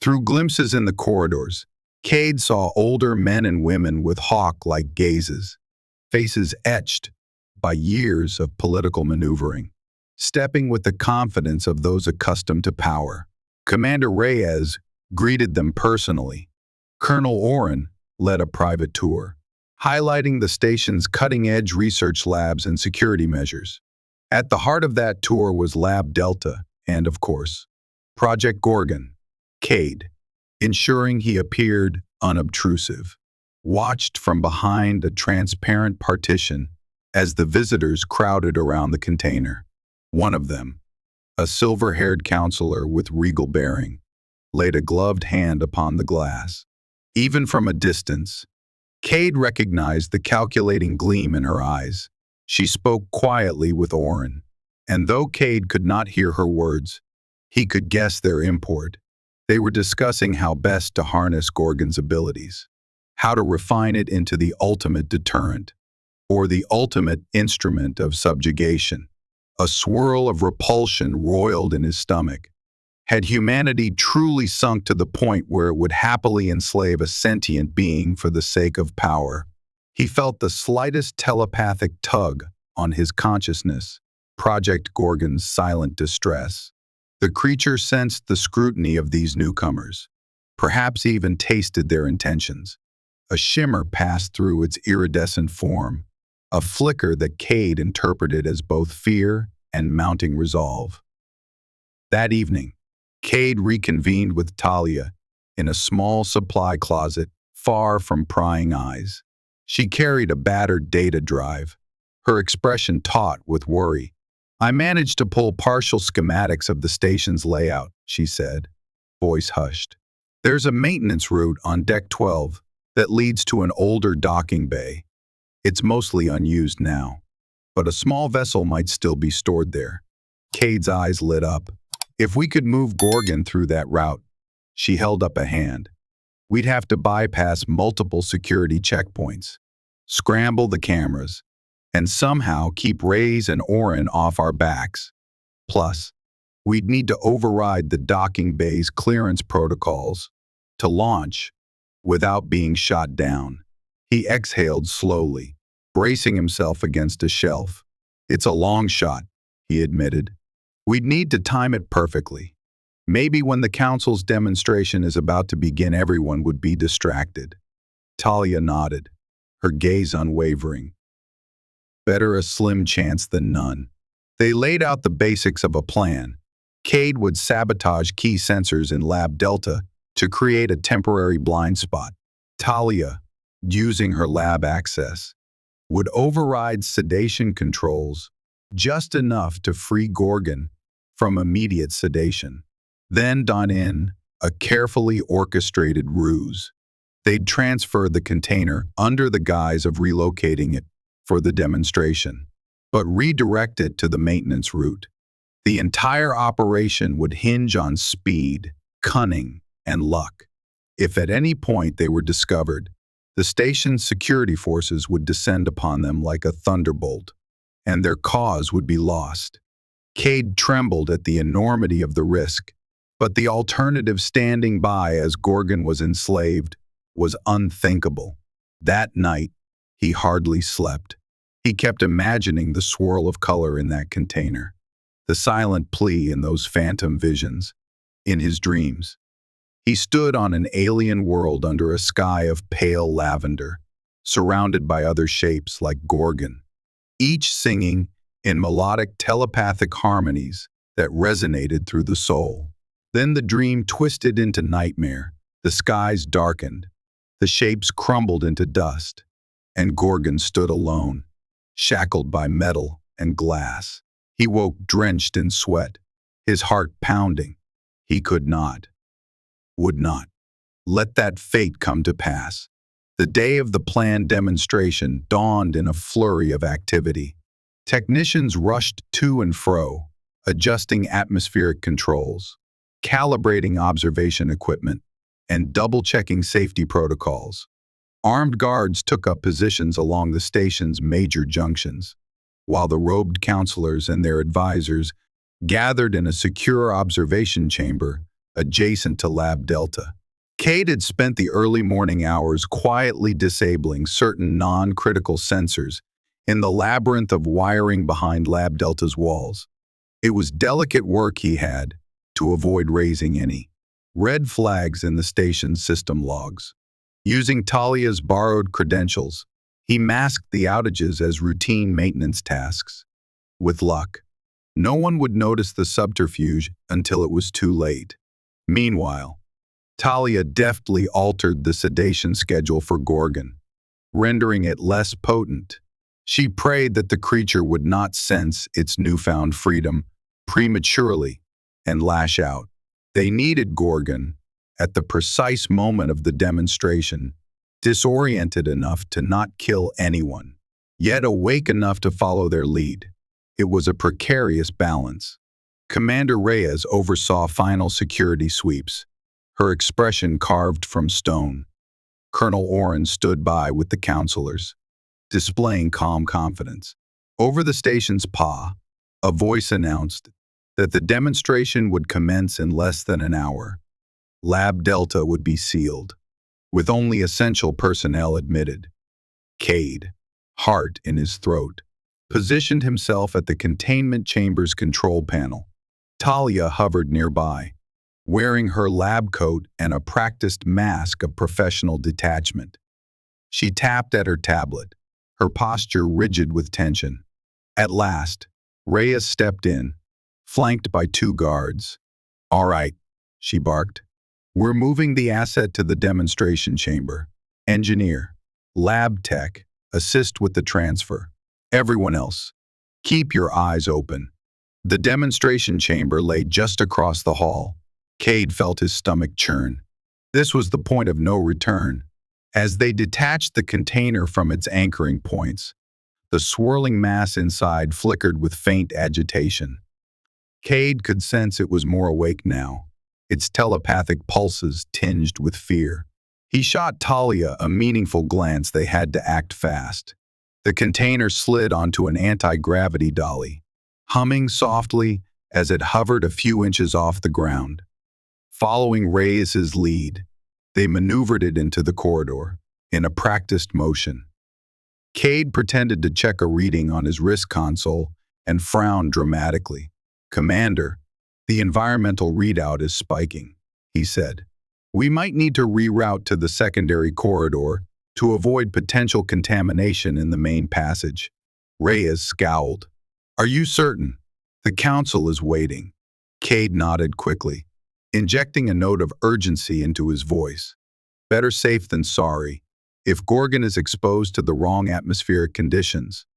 A: Through glimpses in the corridors, Kade saw older men and women with hawk-like gazes, faces etched by years of political maneuvering, stepping with the confidence of those accustomed to power. Commander Reyes greeted them personally. Colonel Oren led a private tour, highlighting the station's cutting-edge research labs and security measures. At the heart of that tour was Lab Delta and, of course, Project Gorgon. Kade, ensuring he appeared unobtrusive, watched from behind a transparent partition as the visitors crowded around the container. One of them, a silver-haired counselor with regal bearing, laid a gloved hand upon the glass. Even from a distance, Kade recognized the calculating gleam in her eyes. She spoke quietly with Oren, and though Kade could not hear her words, he could guess their import. They were discussing how best to harness Gorgon's abilities, how to refine it into the ultimate deterrent, or the ultimate instrument of subjugation. A swirl of repulsion roiled in his stomach. Had humanity truly sunk to the point where it would happily enslave a sentient being for the sake of power? He felt the slightest telepathic tug on his consciousness, Project Gorgon's silent distress. The creature sensed the scrutiny of these newcomers, perhaps even tasted their intentions. A shimmer passed through its iridescent form, a flicker that Kade interpreted as both fear and mounting resolve. That evening, Kade reconvened with Talia in a small supply closet far from prying eyes. She carried a battered data drive, her expression taut with worry. "I managed to pull partial schematics of the station's layout," she said, voice hushed. "There's a maintenance route on Deck 12 that leads to an older docking bay. It's mostly unused now, but a small vessel might still be stored there." Kade's eyes lit up. "If we could move Gorgon through that route," she held up a hand, "we'd have to bypass multiple security checkpoints, scramble the cameras, and somehow keep Reyes and Orin off our backs. Plus, we'd need to override the docking bay's clearance protocols to launch without being shot down." He exhaled slowly, bracing himself against a shelf. "It's a long shot," he admitted. "We'd need to time it perfectly. Maybe when the Council's demonstration is about to begin, everyone would be distracted." Talia nodded, her gaze unwavering. Better a slim chance than none. They laid out the basics of a plan. Kade would sabotage key sensors in Lab Delta to create a temporary blind spot. Talia, using her lab access, would override sedation controls just enough to free Gorgon from immediate sedation. Then don in a carefully orchestrated ruse. They'd transfer the container under the guise of relocating it for the demonstration, but redirect it to the maintenance route. The entire operation would hinge on speed, cunning, and luck. If at any point they were discovered, the station's security forces would descend upon them like a thunderbolt, and their cause would be lost. Kade trembled at the enormity of the risk, but the alternative, standing by as Gorgon was enslaved, was unthinkable. That night, he hardly slept. He kept imagining the swirl of color in that container, the silent plea in those phantom visions. In his dreams, he stood on an alien world under a sky of pale lavender, surrounded by other shapes like Gorgon, each singing in melodic telepathic harmonies that resonated through the soul. Then the dream twisted into nightmare, the skies darkened, the shapes crumbled into dust, and Gorgon stood alone, shackled by metal and glass. He woke drenched in sweat, his heart pounding. He could not, would not, let that fate come to pass. The day of the planned demonstration dawned in a flurry of activity. Technicians rushed to and fro, adjusting atmospheric controls, calibrating observation equipment, and double-checking safety protocols. Armed guards took up positions along the station's major junctions, while the robed counselors and their advisors gathered in a secure observation chamber adjacent to Lab Delta. Kade had spent the early morning hours quietly disabling certain non-critical sensors in the labyrinth of wiring behind Lab Delta's walls. It was delicate work he had to avoid raising any red flags in the station's system logs. Using Talia's borrowed credentials, he masked the outages as routine maintenance tasks. With luck, no one would notice the subterfuge until it was too late. Meanwhile, Talia deftly altered the sedation schedule for Gorgon, rendering it less potent. She prayed that the creature would not sense its newfound freedom prematurely and lash out. They needed Gorgon at the precise moment of the demonstration, disoriented enough to not kill anyone, yet awake enough to follow their lead. It was a precarious balance. Commander Reyes oversaw final security sweeps, her expression carved from stone. Colonel Orin stood by with the counselors, displaying calm confidence. Over the station's PA, a voice announced that the demonstration would commence in less than an hour. Lab Delta would be sealed, with only essential personnel admitted. Kade, heart in his throat, positioned himself at the containment chamber's control panel. Talia hovered nearby, wearing her lab coat and a practiced mask of professional detachment. She tapped at her tablet, her posture rigid with tension. At last, Reyes stepped in, flanked by two guards. "All right," she barked. "We're moving the asset to the demonstration chamber. Engineer, lab tech, assist with the transfer. Everyone else, keep your eyes open." The demonstration chamber lay just across the hall. Kade felt his stomach churn. This was the point of no return. As they detached the container from its anchoring points, the swirling mass inside flickered with faint agitation. Kade could sense it was more awake now, its telepathic pulses tinged with fear. He shot Talia a meaningful glance. They had to act fast. The container slid onto an anti-gravity dolly, humming softly as it hovered a few inches off the ground. Following Reyes's lead, they maneuvered it into the corridor, in a practiced motion. Kade pretended to check a reading on his wrist console and frowned dramatically. "Commander, the environmental readout is spiking," he said. "We might need to reroute to the secondary corridor to avoid potential contamination in the main passage." Reyes scowled. "Are you certain? The council is waiting." Kade nodded quickly, injecting a note of urgency into his voice. "Better safe than sorry. If Gorgon is exposed to the wrong atmospheric conditions,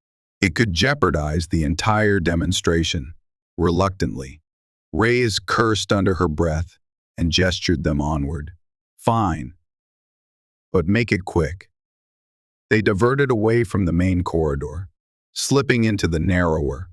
A: it could jeopardize the entire demonstration." Reluctantly, Reyes cursed under her breath and gestured them onward. "Fine, but make it quick." They diverted away from the main corridor, slipping into the narrower,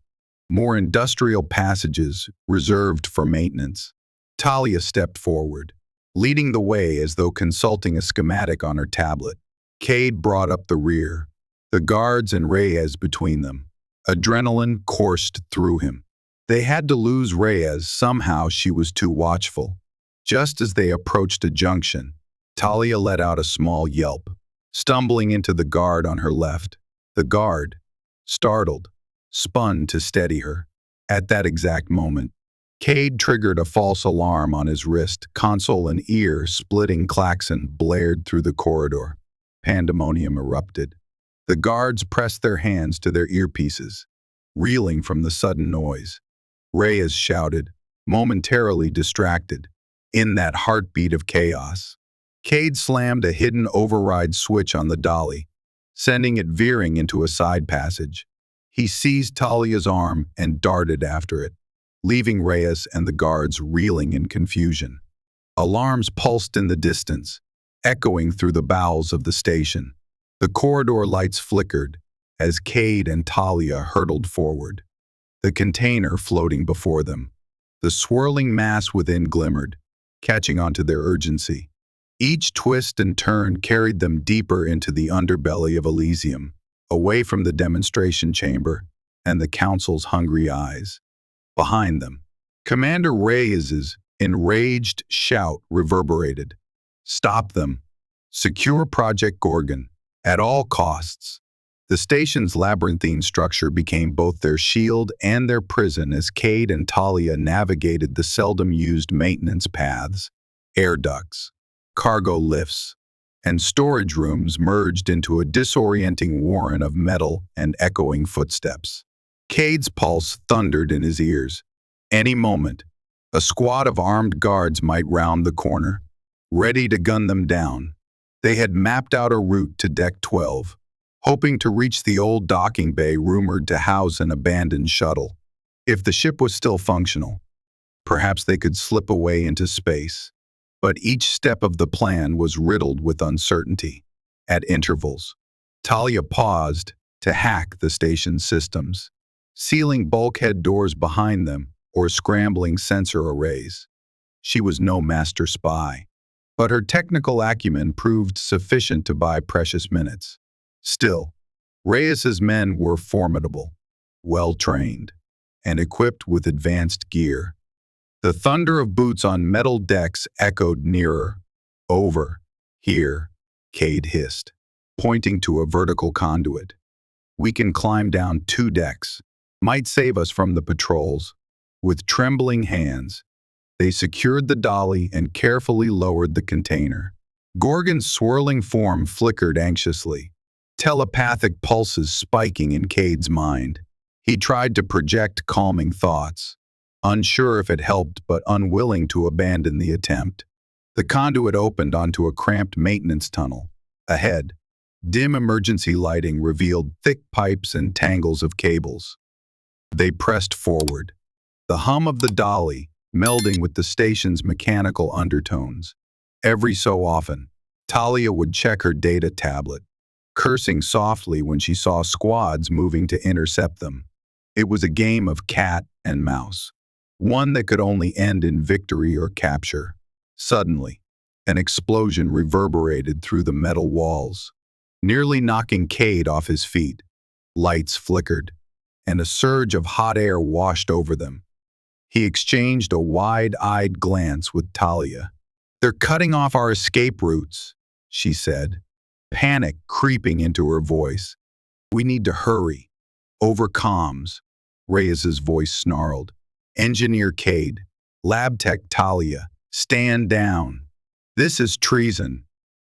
A: more industrial passages reserved for maintenance. Talia stepped forward, leading the way as though consulting a schematic on her tablet. Kade brought up the rear, the guards and Reyes between them. Adrenaline coursed through him. They had to lose Reyes. Somehow she was too watchful. Just as they approached a junction, Talia let out a small yelp, stumbling into the guard on her left. The guard, startled, spun to steady her. At that exact moment, Kade triggered a false alarm on his wrist. Console and ear-splitting klaxon blared through the corridor. Pandemonium erupted. The guards pressed their hands to their earpieces, reeling from the sudden noise. Reyes shouted, momentarily distracted, in that heartbeat of chaos. Kade slammed a hidden override switch on the dolly, sending it veering into a side passage. He seized Talia's arm and darted after it, leaving Reyes and the guards reeling in confusion. Alarms pulsed in the distance, echoing through the bowels of the station. The corridor lights flickered as Kade and Talia hurtled forward, the container floating before them. The swirling mass within glimmered, catching onto their urgency. Each twist and turn carried them deeper into the underbelly of Elysium, away from the demonstration chamber and the council's hungry eyes. Behind them, Commander Reyes's enraged shout reverberated. "Stop them! Secure Project Gorgon, at all costs!" The station's labyrinthine structure became both their shield and their prison as Kade and Talia navigated the seldom-used maintenance paths, air ducts, cargo lifts, and storage rooms merged into a disorienting warren of metal and echoing footsteps. Kade's pulse thundered in his ears. Any moment, a squad of armed guards might round the corner, ready to gun them down. They had mapped out a route to Deck 12, hoping to reach the old docking bay rumored to house an abandoned shuttle. If the ship was still functional, perhaps they could slip away into space. But each step of the plan was riddled with uncertainty. At intervals, Talia paused to hack the station's systems, sealing bulkhead doors behind them or scrambling sensor arrays. She was no master spy, but her technical acumen proved sufficient to buy precious minutes. Still, Reyes's men were formidable, well-trained. and equipped with advanced gear. The thunder of boots on metal decks echoed nearer. Over. Here, Kade hissed, pointing to a vertical conduit. We can climb down 2 decks. Might save us from the patrols. With trembling hands, they secured the dolly and carefully lowered the container. Gorgon's swirling form flickered anxiously, telepathic pulses spiking in Kade's mind. He tried to project calming thoughts, unsure if it helped but unwilling to abandon the attempt. The conduit opened onto a cramped maintenance tunnel. Ahead, dim emergency lighting revealed thick pipes and tangles of cables. They pressed forward, the hum of the dolly melding with the station's mechanical undertones. Every so often, Talia would check her data tablet, cursing softly when she saw squads moving to intercept them. It was a game of cat and mouse, one that could only end in victory or capture. Suddenly, an explosion reverberated through the metal walls, nearly knocking Kade off his feet. Lights flickered, and a surge of hot air washed over them. He exchanged a wide-eyed glance with Talia. "They're cutting off our escape routes," she said, panic creeping into her voice. "We need to hurry." Over comms, Reyes's voice snarled. "Engineer Kade, Lab Tech Talia, stand down. This is treason.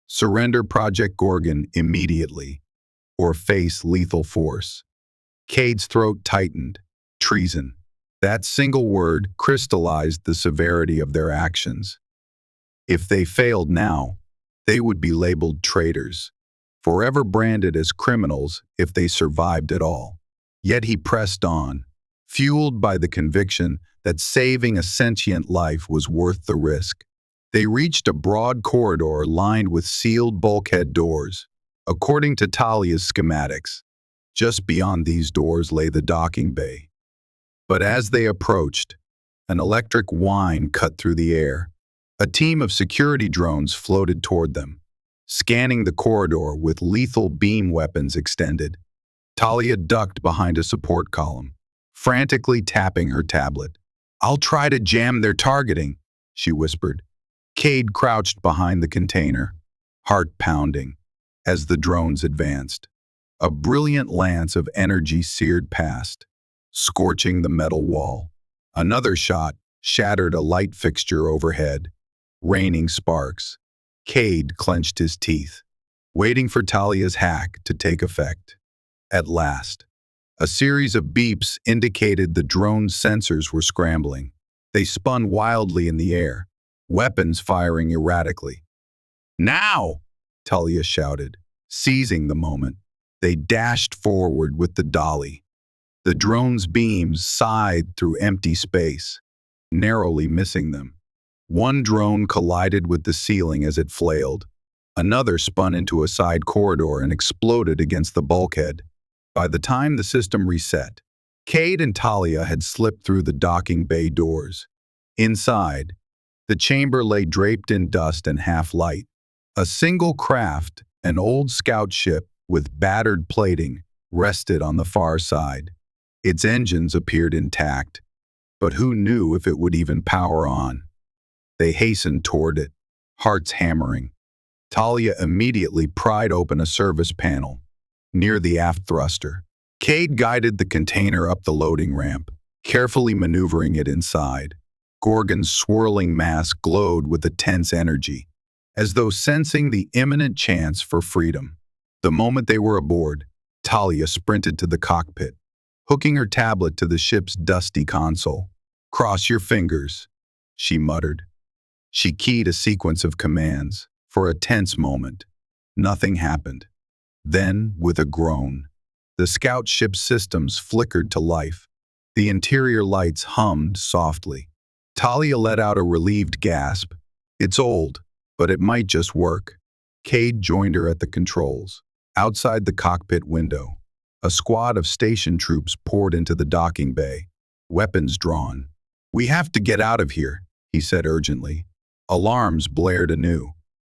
A: Surrender Project Gorgon immediately, or face lethal force." Kade's throat tightened. Treason. That single word crystallized the severity of their actions. If they failed now, they would be labeled traitors, forever branded as criminals if they survived at all. Yet he pressed on, fueled by the conviction that saving a sentient life was worth the risk. They reached a broad corridor lined with sealed bulkhead doors. According to Talia's schematics, just beyond these doors lay the docking bay. But as they approached, an electric whine cut through the air. A team of security drones floated toward them, scanning the corridor with lethal beam weapons extended. Talia ducked behind a support column, frantically tapping her tablet. "I'll try to jam their targeting," she whispered. Kade crouched behind the container, heart pounding, as the drones advanced. A brilliant lance of energy seared past, scorching the metal wall. Another shot shattered a light fixture overhead, raining sparks. Kade clenched his teeth, waiting for Talia's hack to take effect. At last, a series of beeps indicated the drone's sensors were scrambling. They spun wildly in the air, weapons firing erratically. "Now!" Talia shouted, seizing the moment. They dashed forward with the dolly. The drone's beams sighed through empty space, narrowly missing them. One drone collided with the ceiling as it flailed. Another spun into a side corridor and exploded against the bulkhead. By the time the system reset, Kade and Talia had slipped through the docking bay doors. Inside, the chamber lay draped in dust and half-light. A single craft, an old scout ship with battered plating, rested on the far side. Its engines appeared intact, but who knew if it would even power on? They hastened toward it, hearts hammering. Talia immediately pried open a service panel near the aft thruster. Kade guided the container up the loading ramp, carefully maneuvering it inside. Gorgon's swirling mass glowed with a tense energy, as though sensing the imminent chance for freedom. The moment they were aboard, Talia sprinted to the cockpit, hooking her tablet to the ship's dusty console. "Cross your fingers," she muttered. She keyed a sequence of commands. For a tense moment, nothing happened. Then, with a groan, the scout ship's systems flickered to life. The interior lights hummed softly. Talia let out a relieved gasp. "It's old, but it might just work." Kade joined her at the controls. Outside the cockpit window, a squad of station troops poured into the docking bay, weapons drawn. "We have to get out of here," he said urgently. Alarms blared anew,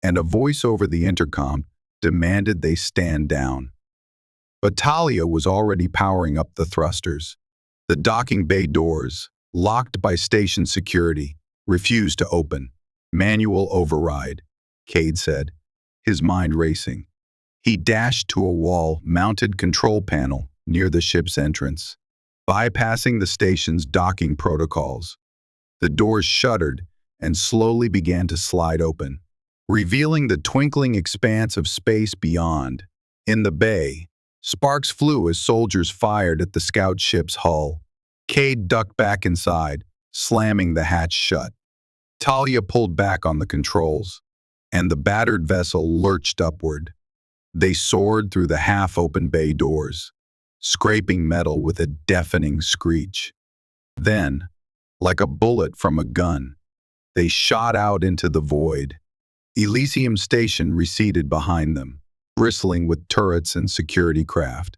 A: and a voice over the intercom demanded they stand down. But Talia was already powering up the thrusters. The docking bay doors, locked by station security, refused to open. Manual override, Kade said, his mind racing. He dashed to a wall-mounted control panel near the ship's entrance, bypassing the station's docking protocols. The doors shuddered and slowly began to slide open, revealing the twinkling expanse of space beyond. In the bay, sparks flew as soldiers fired at the scout ship's hull. Kade ducked back inside, slamming the hatch shut. Talia pulled back on the controls, and the battered vessel lurched upward. They soared through the half-open bay doors, scraping metal with a deafening screech. Then, like a bullet from a gun, they shot out into the void. Elysium Station receded behind them, bristling with turrets and security craft.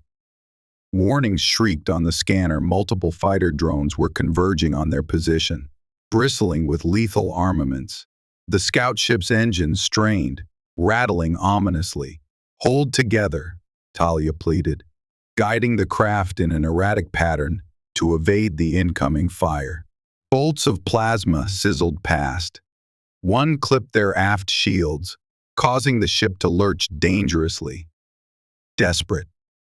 A: Warnings shrieked on the scanner. Multiple fighter drones were converging on their position, bristling with lethal armaments. The scout ship's engines strained, rattling ominously. "Hold together," Talia pleaded, guiding the craft in an erratic pattern to evade the incoming fire. Bolts of plasma sizzled past. One clipped their aft shields, causing the ship to lurch dangerously. Desperate,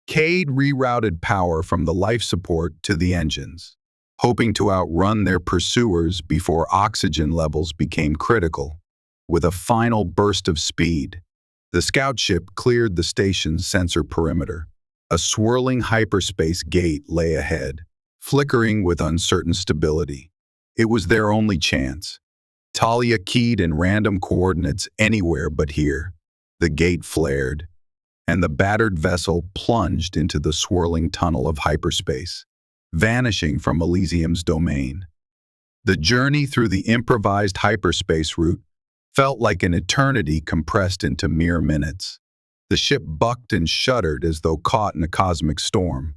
A: Kade rerouted power from the life support to the engines, hoping to outrun their pursuers before oxygen levels became critical. With a final burst of speed, the scout ship cleared the station's sensor perimeter. A swirling hyperspace gate lay ahead, flickering with uncertain stability. It was their only chance. Talia keyed in random coordinates anywhere but here. The gate flared, and the battered vessel plunged into the swirling tunnel of hyperspace, vanishing from Elysium's domain. The journey through the improvised hyperspace route felt like an eternity compressed into mere minutes. The ship bucked and shuddered as though caught in a cosmic storm,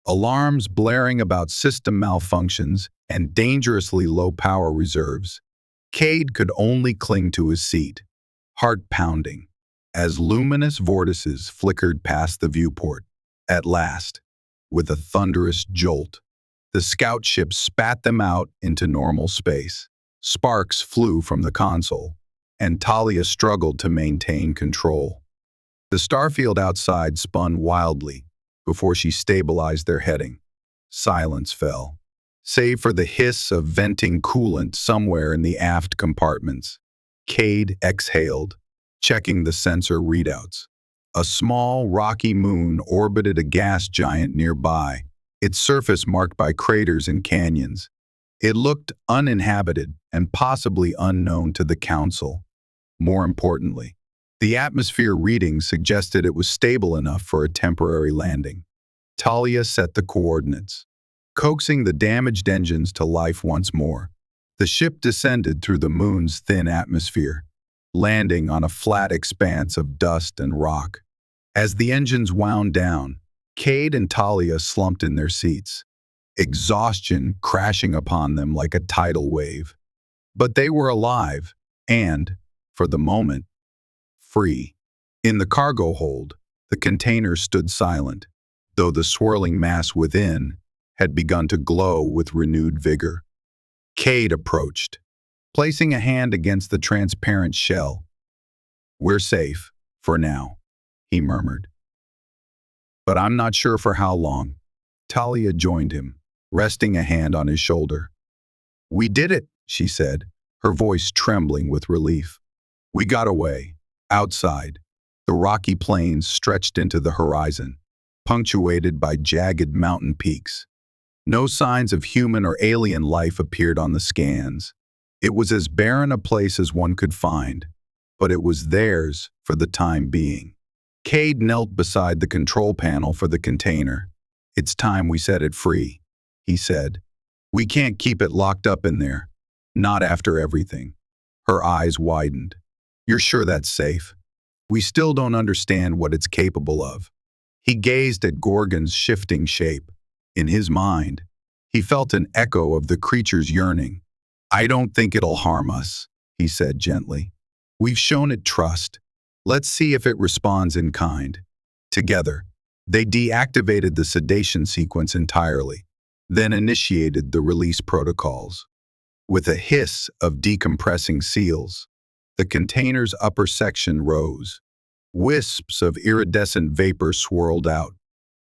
A: alarms blaring about system malfunctions and dangerously low power reserves. Kade could only cling to his seat, heart pounding, as luminous vortices flickered past the viewport. At last, with a thunderous jolt, the scout ship spat them out into normal space. Sparks flew from the console, and Talia struggled to maintain control. The starfield outside spun wildly before she stabilized their heading. Silence fell, save for the hiss of venting coolant somewhere in the aft compartments. Kade exhaled, checking the sensor readouts. A small, rocky moon orbited a gas giant nearby, its surface marked by craters and canyons. It looked uninhabited and possibly unknown to the Council. More importantly, the atmosphere readings suggested it was stable enough for a temporary landing. Talia set the coordinates, coaxing the damaged engines to life once more. The ship descended through the moon's thin atmosphere, landing on a flat expanse of dust and rock. As the engines wound down, Kade and Talia slumped in their seats, exhaustion crashing upon them like a tidal wave. But they were alive and, for the moment, free. In the cargo hold, the container stood silent, though the swirling mass within had begun to glow with renewed vigor. Kade approached, placing a hand against the transparent shell. "We're safe, for now," he murmured. "But I'm not sure for how long." Talia joined him, resting a hand on his shoulder. "We did it," she said, her voice trembling with relief. "We got away." Outside, the rocky plains stretched into the horizon, punctuated by jagged mountain peaks. No signs of human or alien life appeared on the scans. It was as barren a place as one could find, but it was theirs for the time being. Kade knelt beside the control panel for the container. "It's time we set it free," he said. "We can't keep it locked up in there, not after everything." Her eyes widened. "You're sure that's safe? We still don't understand what it's capable of." He gazed at Gorgon's shifting shape. In his mind, he felt an echo of the creature's yearning. "I don't think it'll harm us," he said gently. "We've shown it trust. Let's see if it responds in kind." Together, they deactivated the sedation sequence entirely, then initiated the release protocols. With a hiss of decompressing seals, the container's upper section rose. Wisps of iridescent vapor swirled out,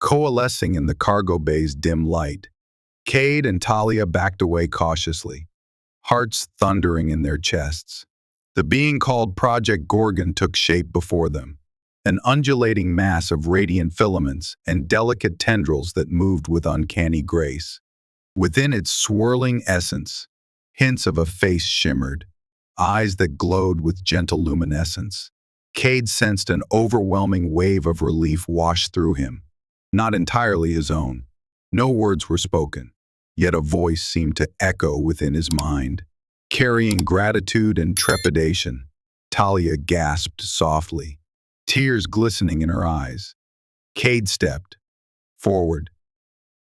A: coalescing in the cargo bay's dim light. Kade and Talia backed away cautiously, hearts thundering in their chests. The being called Project Gorgon took shape before them, an undulating mass of radiant filaments and delicate tendrils that moved with uncanny grace. Within its swirling essence, hints of a face shimmered, eyes that glowed with gentle luminescence. Kade sensed an overwhelming wave of relief wash through him, not entirely his own. No words were spoken, yet a voice seemed to echo within his mind. Carrying gratitude and trepidation, Talia gasped softly, tears glistening in her eyes. Kade stepped forward,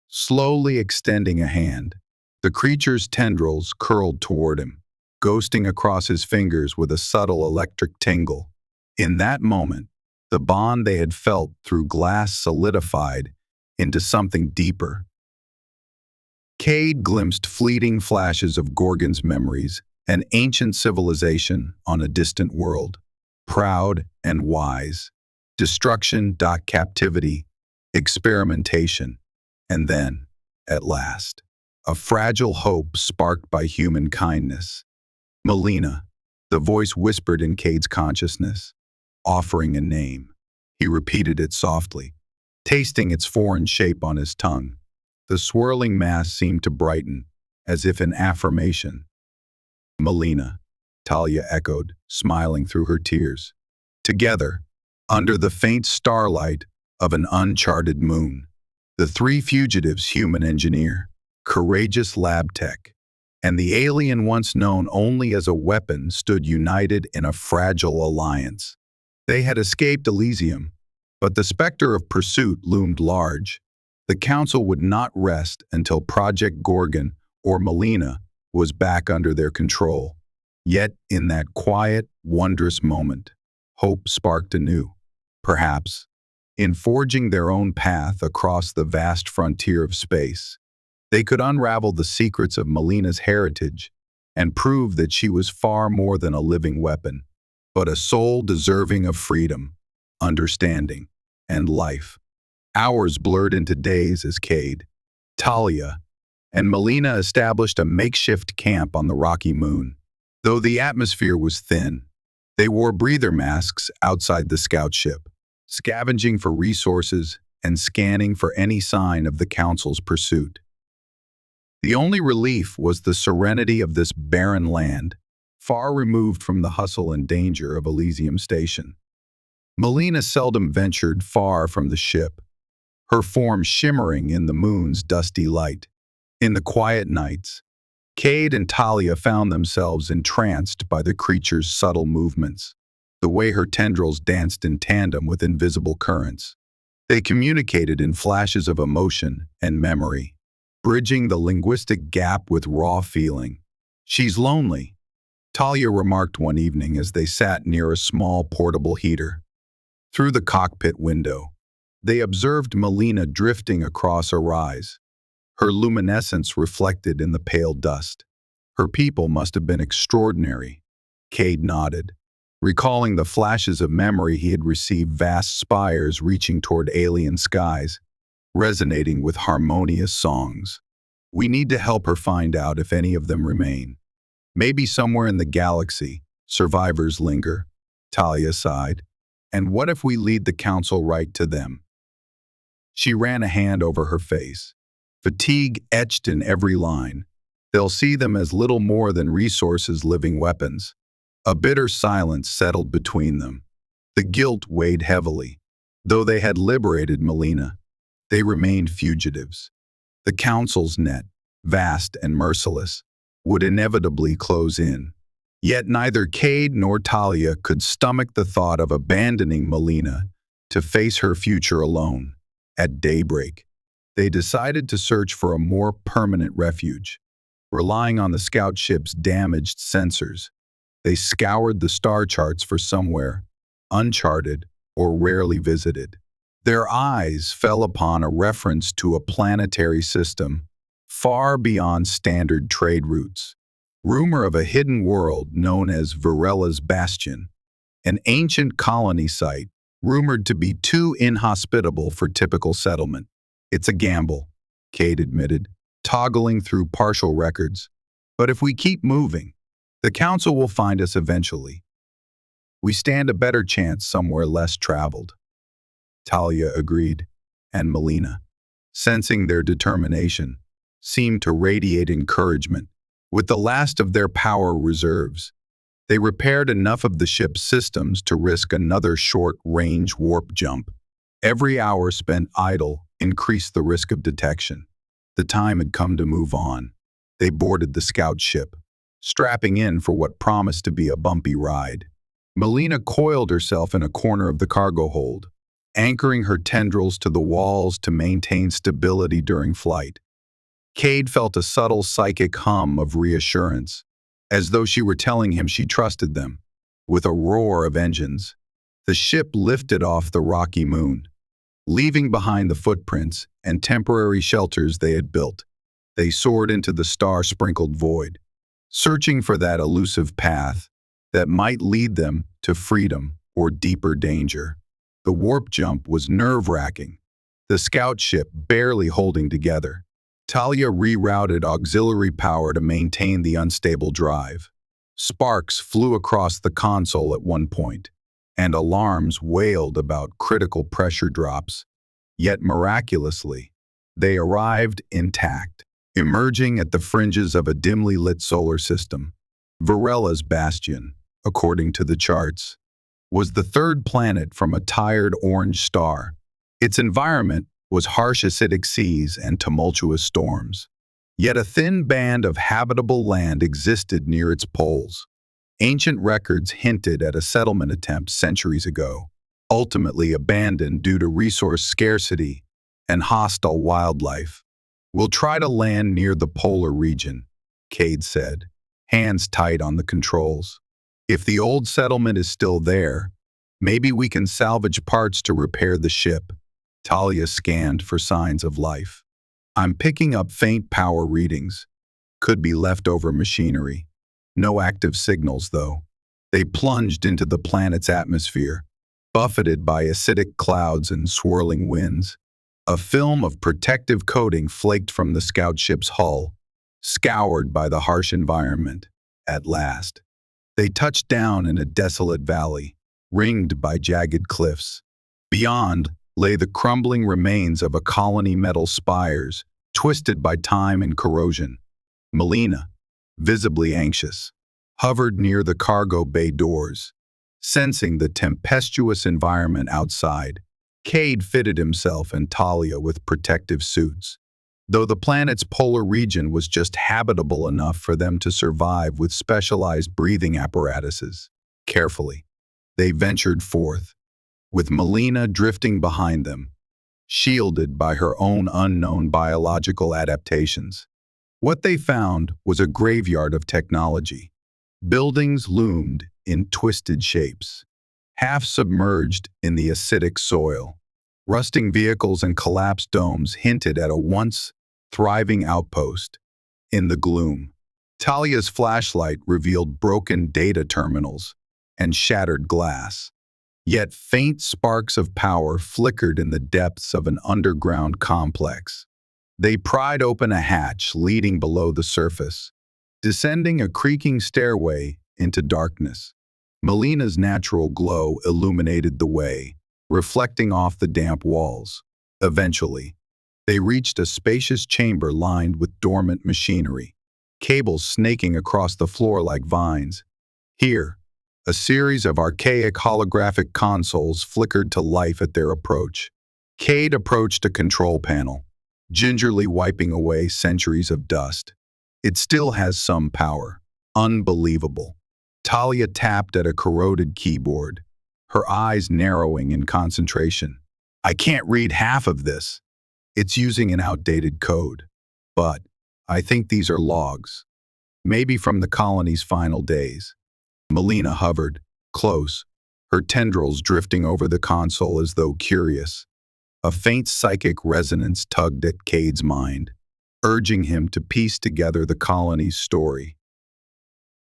A: slowly extending a hand. The creature's tendrils curled toward him, ghosting across his fingers with a subtle electric tingle. In that moment, the bond they had felt through glass solidified into something deeper. Kade glimpsed fleeting flashes of Gorgon's memories, an ancient civilization on a distant world, proud and wise. Destruction, captivity, experimentation, and then, at last, a fragile hope sparked by human kindness. Melina, the voice whispered in Kade's consciousness, offering a name. He repeated it softly, tasting its foreign shape on his tongue. The swirling mass seemed to brighten, as if in affirmation. Melina, Talia echoed, smiling through her tears. Together, under the faint starlight of an uncharted moon, the three fugitives, human engineer, courageous lab tech, and the alien once known only as a weapon, stood united in a fragile alliance. They had escaped Elysium, but the specter of pursuit loomed large. The Council would not rest until Project Gorgon, or Melina, was back under their control. Yet, in that quiet, wondrous moment, hope sparked anew. Perhaps, in forging their own path across the vast frontier of space, they could unravel the secrets of Melina's heritage and prove that she was far more than a living weapon, but a soul deserving of freedom, understanding, and life. Hours blurred into days as Kade, Talia, and Melina established a makeshift camp on the rocky moon. Though the atmosphere was thin, they wore breather masks outside the scout ship, scavenging for resources and scanning for any sign of the Council's pursuit. The only relief was the serenity of this barren land, far removed from the hustle and danger of Elysium Station. Melina seldom ventured far from the ship, her form shimmering in the moon's dusty light. In the quiet nights, Kade and Talia found themselves entranced by the creature's subtle movements, the way her tendrils danced in tandem with invisible currents. They communicated in flashes of emotion and memory, bridging the linguistic gap with raw feeling. "She's lonely," Talia remarked one evening as they sat near a small portable heater. Through the cockpit window, they observed Melina drifting across a rise, her luminescence reflected in the pale dust. Her people must have been extraordinary. Kade nodded, recalling the flashes of memory he had received, vast spires reaching toward alien skies, resonating with harmonious songs. "We need to help her find out if any of them remain. Maybe somewhere in the galaxy, survivors linger," Talia sighed. "And what if we lead the Council right to them?" She ran a hand over her face, fatigue etched in every line. "They'll see them as little more than resources, living weapons." A bitter silence settled between them. The guilt weighed heavily. Though they had liberated Melina, they remained fugitives. The Council's net, vast and merciless, would inevitably close in. Yet neither Kade nor Talia could stomach the thought of abandoning Melina to face her future alone. At daybreak, they decided to search for a more permanent refuge. Relying on the scout ship's damaged sensors, they scoured the star charts for somewhere uncharted or rarely visited. Their eyes fell upon a reference to a planetary system far beyond standard trade routes. Rumor of a hidden world known as Varella's Bastion, an ancient colony site rumored to be too inhospitable for typical settlement. It's a gamble, Kade admitted, toggling through partial records. But if we keep moving, the council will find us eventually. We stand a better chance somewhere less traveled. Talia agreed, and Melina, sensing their determination, seemed to radiate encouragement. With the last of their power reserves, they repaired enough of the ship's systems to risk another short-range warp jump. Every hour spent idle increased the risk of detection. The time had come to move on. They boarded the scout ship, strapping in for what promised to be a bumpy ride. Melina coiled herself in a corner of the cargo hold, anchoring her tendrils to the walls to maintain stability during flight. Kade felt a subtle psychic hum of reassurance, as though she were telling him she trusted them. With a roar of engines, the ship lifted off the rocky moon, leaving behind the footprints and temporary shelters they had built. They soared into the star-sprinkled void, searching for that elusive path that might lead them to freedom or deeper danger. The warp jump was nerve-wracking, the scout ship barely holding together. Talia rerouted auxiliary power to maintain the unstable drive. Sparks flew across the console at one point, and alarms wailed about critical pressure drops. Yet miraculously, they arrived intact, emerging at the fringes of a dimly lit solar system. Varella's Bastion, according to the charts, was the third planet from a tired orange star. Its environment was harsh acidic seas and tumultuous storms. Yet a thin band of habitable land existed near its poles. Ancient records hinted at a settlement attempt centuries ago, ultimately abandoned due to resource scarcity and hostile wildlife. "We'll try to land near the polar region," Kade said, hands tight on the controls. "If the old settlement is still there, maybe we can salvage parts to repair the ship." Talia scanned for signs of life. "I'm picking up faint power readings. Could be leftover machinery. No active signals, though." They plunged into the planet's atmosphere, buffeted by acidic clouds and swirling winds. A film of protective coating flaked from the scout ship's hull, scoured by the harsh environment. At last, they touched down in a desolate valley, ringed by jagged cliffs. Beyond lay the crumbling remains of a colony metal spires, twisted by time and corrosion. Melina, visibly anxious, hovered near the cargo bay doors, sensing the tempestuous environment outside. Kade fitted himself and Talia with protective suits, though the planet's polar region was just habitable enough for them to survive with specialized breathing apparatuses. Carefully, they ventured forth, with Melina drifting behind them, shielded by her own unknown biological adaptations. What they found was a graveyard of technology. Buildings loomed in twisted shapes, half submerged in the acidic soil. Rusting vehicles and collapsed domes hinted at a once thriving outpost. In the gloom, Talia's flashlight revealed broken data terminals and shattered glass. Yet faint sparks of power flickered in the depths of an underground complex. They pried open a hatch leading below the surface, descending a creaking stairway into darkness. Melina's natural glow illuminated the way, reflecting off the damp walls. Eventually, they reached a spacious chamber lined with dormant machinery, cables snaking across the floor like vines. Here, a series of archaic holographic consoles flickered to life at their approach. Kade approached a control panel, gingerly wiping away centuries of dust. "It still has some power. Unbelievable." Talia tapped at a corroded keyboard, her eyes narrowing in concentration. "I can't read half of this. It's using an outdated code. But I think these are logs. Maybe from the colony's final days." Melina hovered, close, her tendrils drifting over the console as though curious. A faint psychic resonance tugged at Kade's mind. urging him to piece together the colony's story.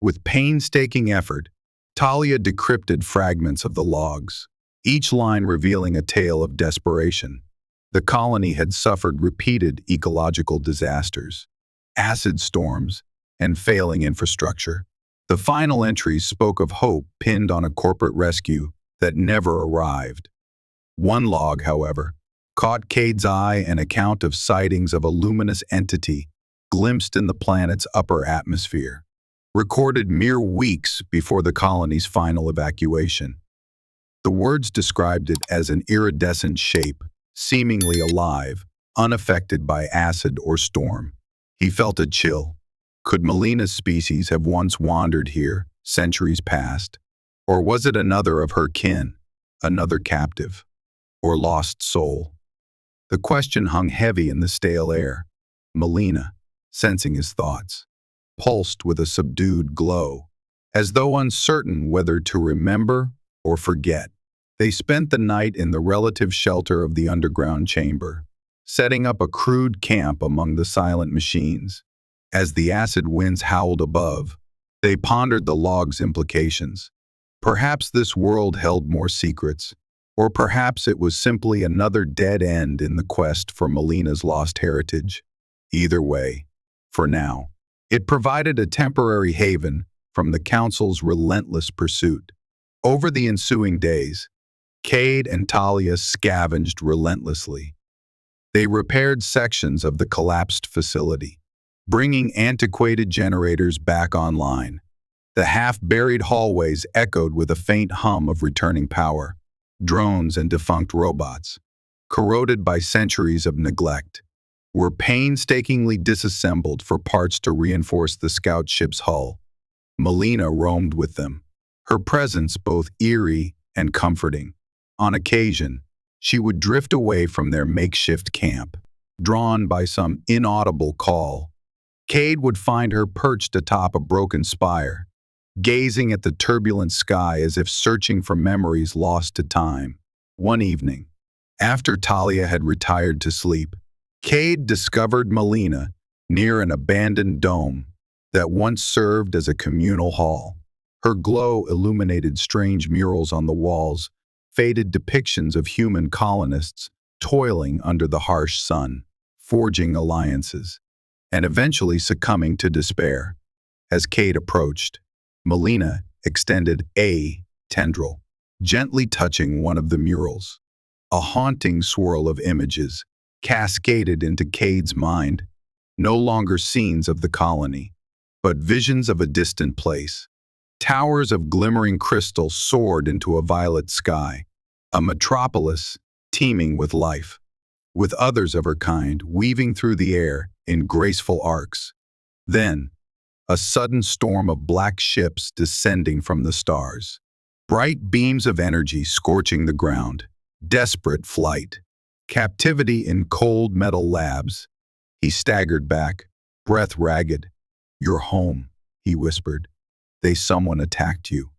A: With painstaking effort, Talia decrypted fragments of the logs, each line revealing a tale of desperation. The colony had suffered repeated ecological disasters, acid storms, and failing infrastructure. The final entries spoke of hope pinned on a corporate rescue that never arrived. One log, however, caught Kade's eye, an account of sightings of a luminous entity glimpsed in the planet's upper atmosphere, recorded mere weeks before the colony's final evacuation. The words described it as an iridescent shape, seemingly alive, unaffected by acid or storm. He felt a chill. Could Melina's species have once wandered here, centuries past? Or was it another of her kin, another captive, or lost soul? The question hung heavy in the stale air. Melina, sensing his thoughts, pulsed with a subdued glow, as though uncertain whether to remember or forget. They spent the night in the relative shelter of the underground chamber, setting up a crude camp among the silent machines. As the acid winds howled above, they pondered the log's implications. Perhaps this world held more secrets, or perhaps it was simply another dead end in the quest for Melina's lost heritage. Either way, for now, it provided a temporary haven from the Council's relentless pursuit. Over the ensuing days, Kade and Talia scavenged relentlessly. They repaired sections of the collapsed facility, bringing antiquated generators back online. The half-buried hallways echoed with a faint hum of returning power. Drones and defunct robots, corroded by centuries of neglect, were painstakingly disassembled for parts to reinforce the scout ship's hull. Melina roamed with them, her presence both eerie and comforting. On occasion, she would drift away from their makeshift camp, drawn by some inaudible call. Kade would find her perched atop a broken spire, gazing at the turbulent sky as if searching for memories lost to time. One evening, after Talia had retired to sleep, Kade discovered Melina near an abandoned dome that once served as a communal hall. Her glow illuminated strange murals on the walls, faded depictions of human colonists toiling under the harsh sun, forging alliances, and eventually succumbing to despair. As Kade approached, Melina extended a tendril, gently touching one of the murals. A haunting swirl of images cascaded into Kade's mind, no longer scenes of the colony, but visions of a distant place. Towers of glimmering crystal soared into a violet sky, a metropolis teeming with life, with others of her kind weaving through the air in graceful arcs. Then, a sudden storm of black ships descending from the stars, bright beams of energy scorching the ground, desperate flight, captivity in cold metal labs. He staggered back, breath ragged. "You're home," he whispered. Someone attacked you."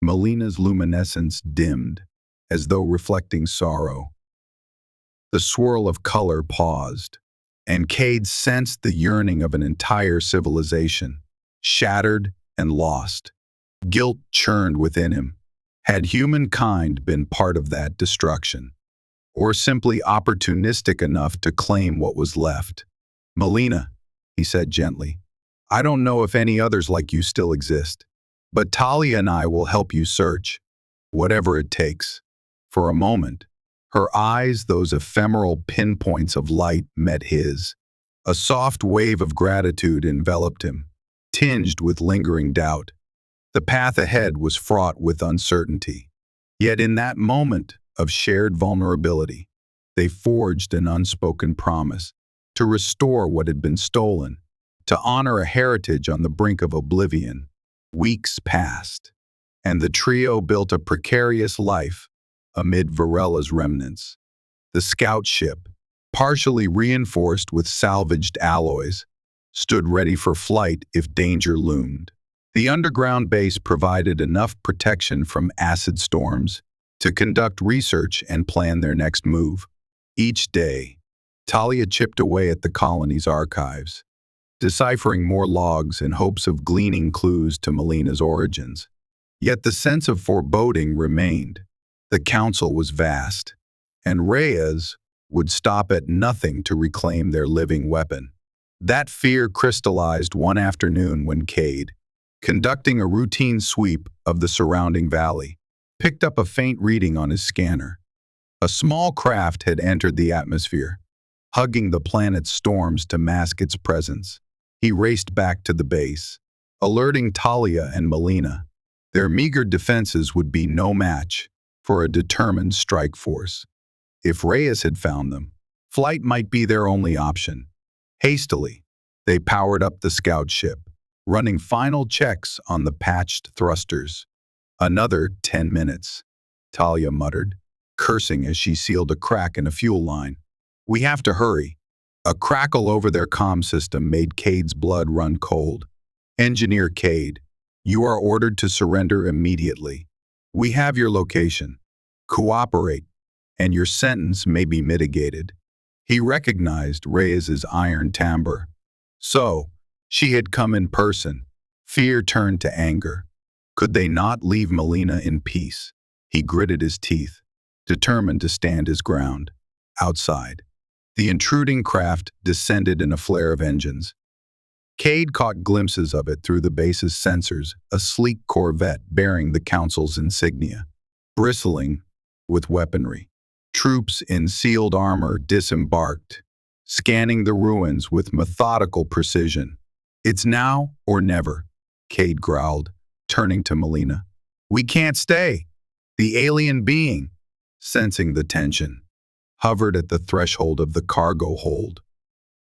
A: Melina's luminescence dimmed, as though reflecting sorrow. The swirl of color paused, and Kade sensed the yearning of an entire civilization, shattered and lost. Guilt churned within him. Had humankind been part of that destruction, or simply opportunistic enough to claim what was left? "Melina," he said gently, "I don't know if any others like you still exist, but Talia and I will help you search, whatever it takes." For a moment, her eyes, those ephemeral pinpoints of light, met his. A soft wave of gratitude enveloped him, tinged with lingering doubt. The path ahead was fraught with uncertainty. Yet in that moment of shared vulnerability, they forged an unspoken promise to restore what had been stolen, to honor a heritage on the brink of oblivion. Weeks passed, and the trio built a precarious life amid Varella's remnants. The scout ship, partially reinforced with salvaged alloys, stood ready for flight if danger loomed. The underground base provided enough protection from acid storms to conduct research and plan their next move. Each day, Talia chipped away at the colony's archives, deciphering more logs in hopes of gleaning clues to Melina's origins. Yet the sense of foreboding remained. The council was vast, and Reyes would stop at nothing to reclaim their living weapon. That fear crystallized one afternoon when Kade, conducting a routine sweep of the surrounding valley, picked up a faint reading on his scanner. A small craft had entered the atmosphere, hugging the planet's storms to mask its presence. He raced back to the base, alerting Talia and Melina. Their meager defenses would be no match for a determined strike force. If Reyes had found them, flight might be their only option. Hastily, they powered up the scout ship, running final checks on the patched thrusters. Another 10 minutes, Talia muttered, cursing as she sealed a crack in a fuel line. We have to hurry. A crackle over their comm system made Kade's blood run cold. Engineer Kade, you are ordered to surrender immediately. We have your location. Cooperate, and your sentence may be mitigated. He recognized Reyes's iron timbre. So, she had come in person. Fear turned to anger. Could they not leave Melina in peace? He gritted his teeth, determined to stand his ground. Outside, the intruding craft descended in a flare of engines. Kade caught glimpses of it through the base's sensors, a sleek corvette bearing the council's insignia, bristling with weaponry. Troops in sealed armor disembarked, scanning the ruins with methodical precision. It's now or never, Kade growled, turning to Melina. We can't stay. The alien being, sensing the tension, hovered at the threshold of the cargo hold.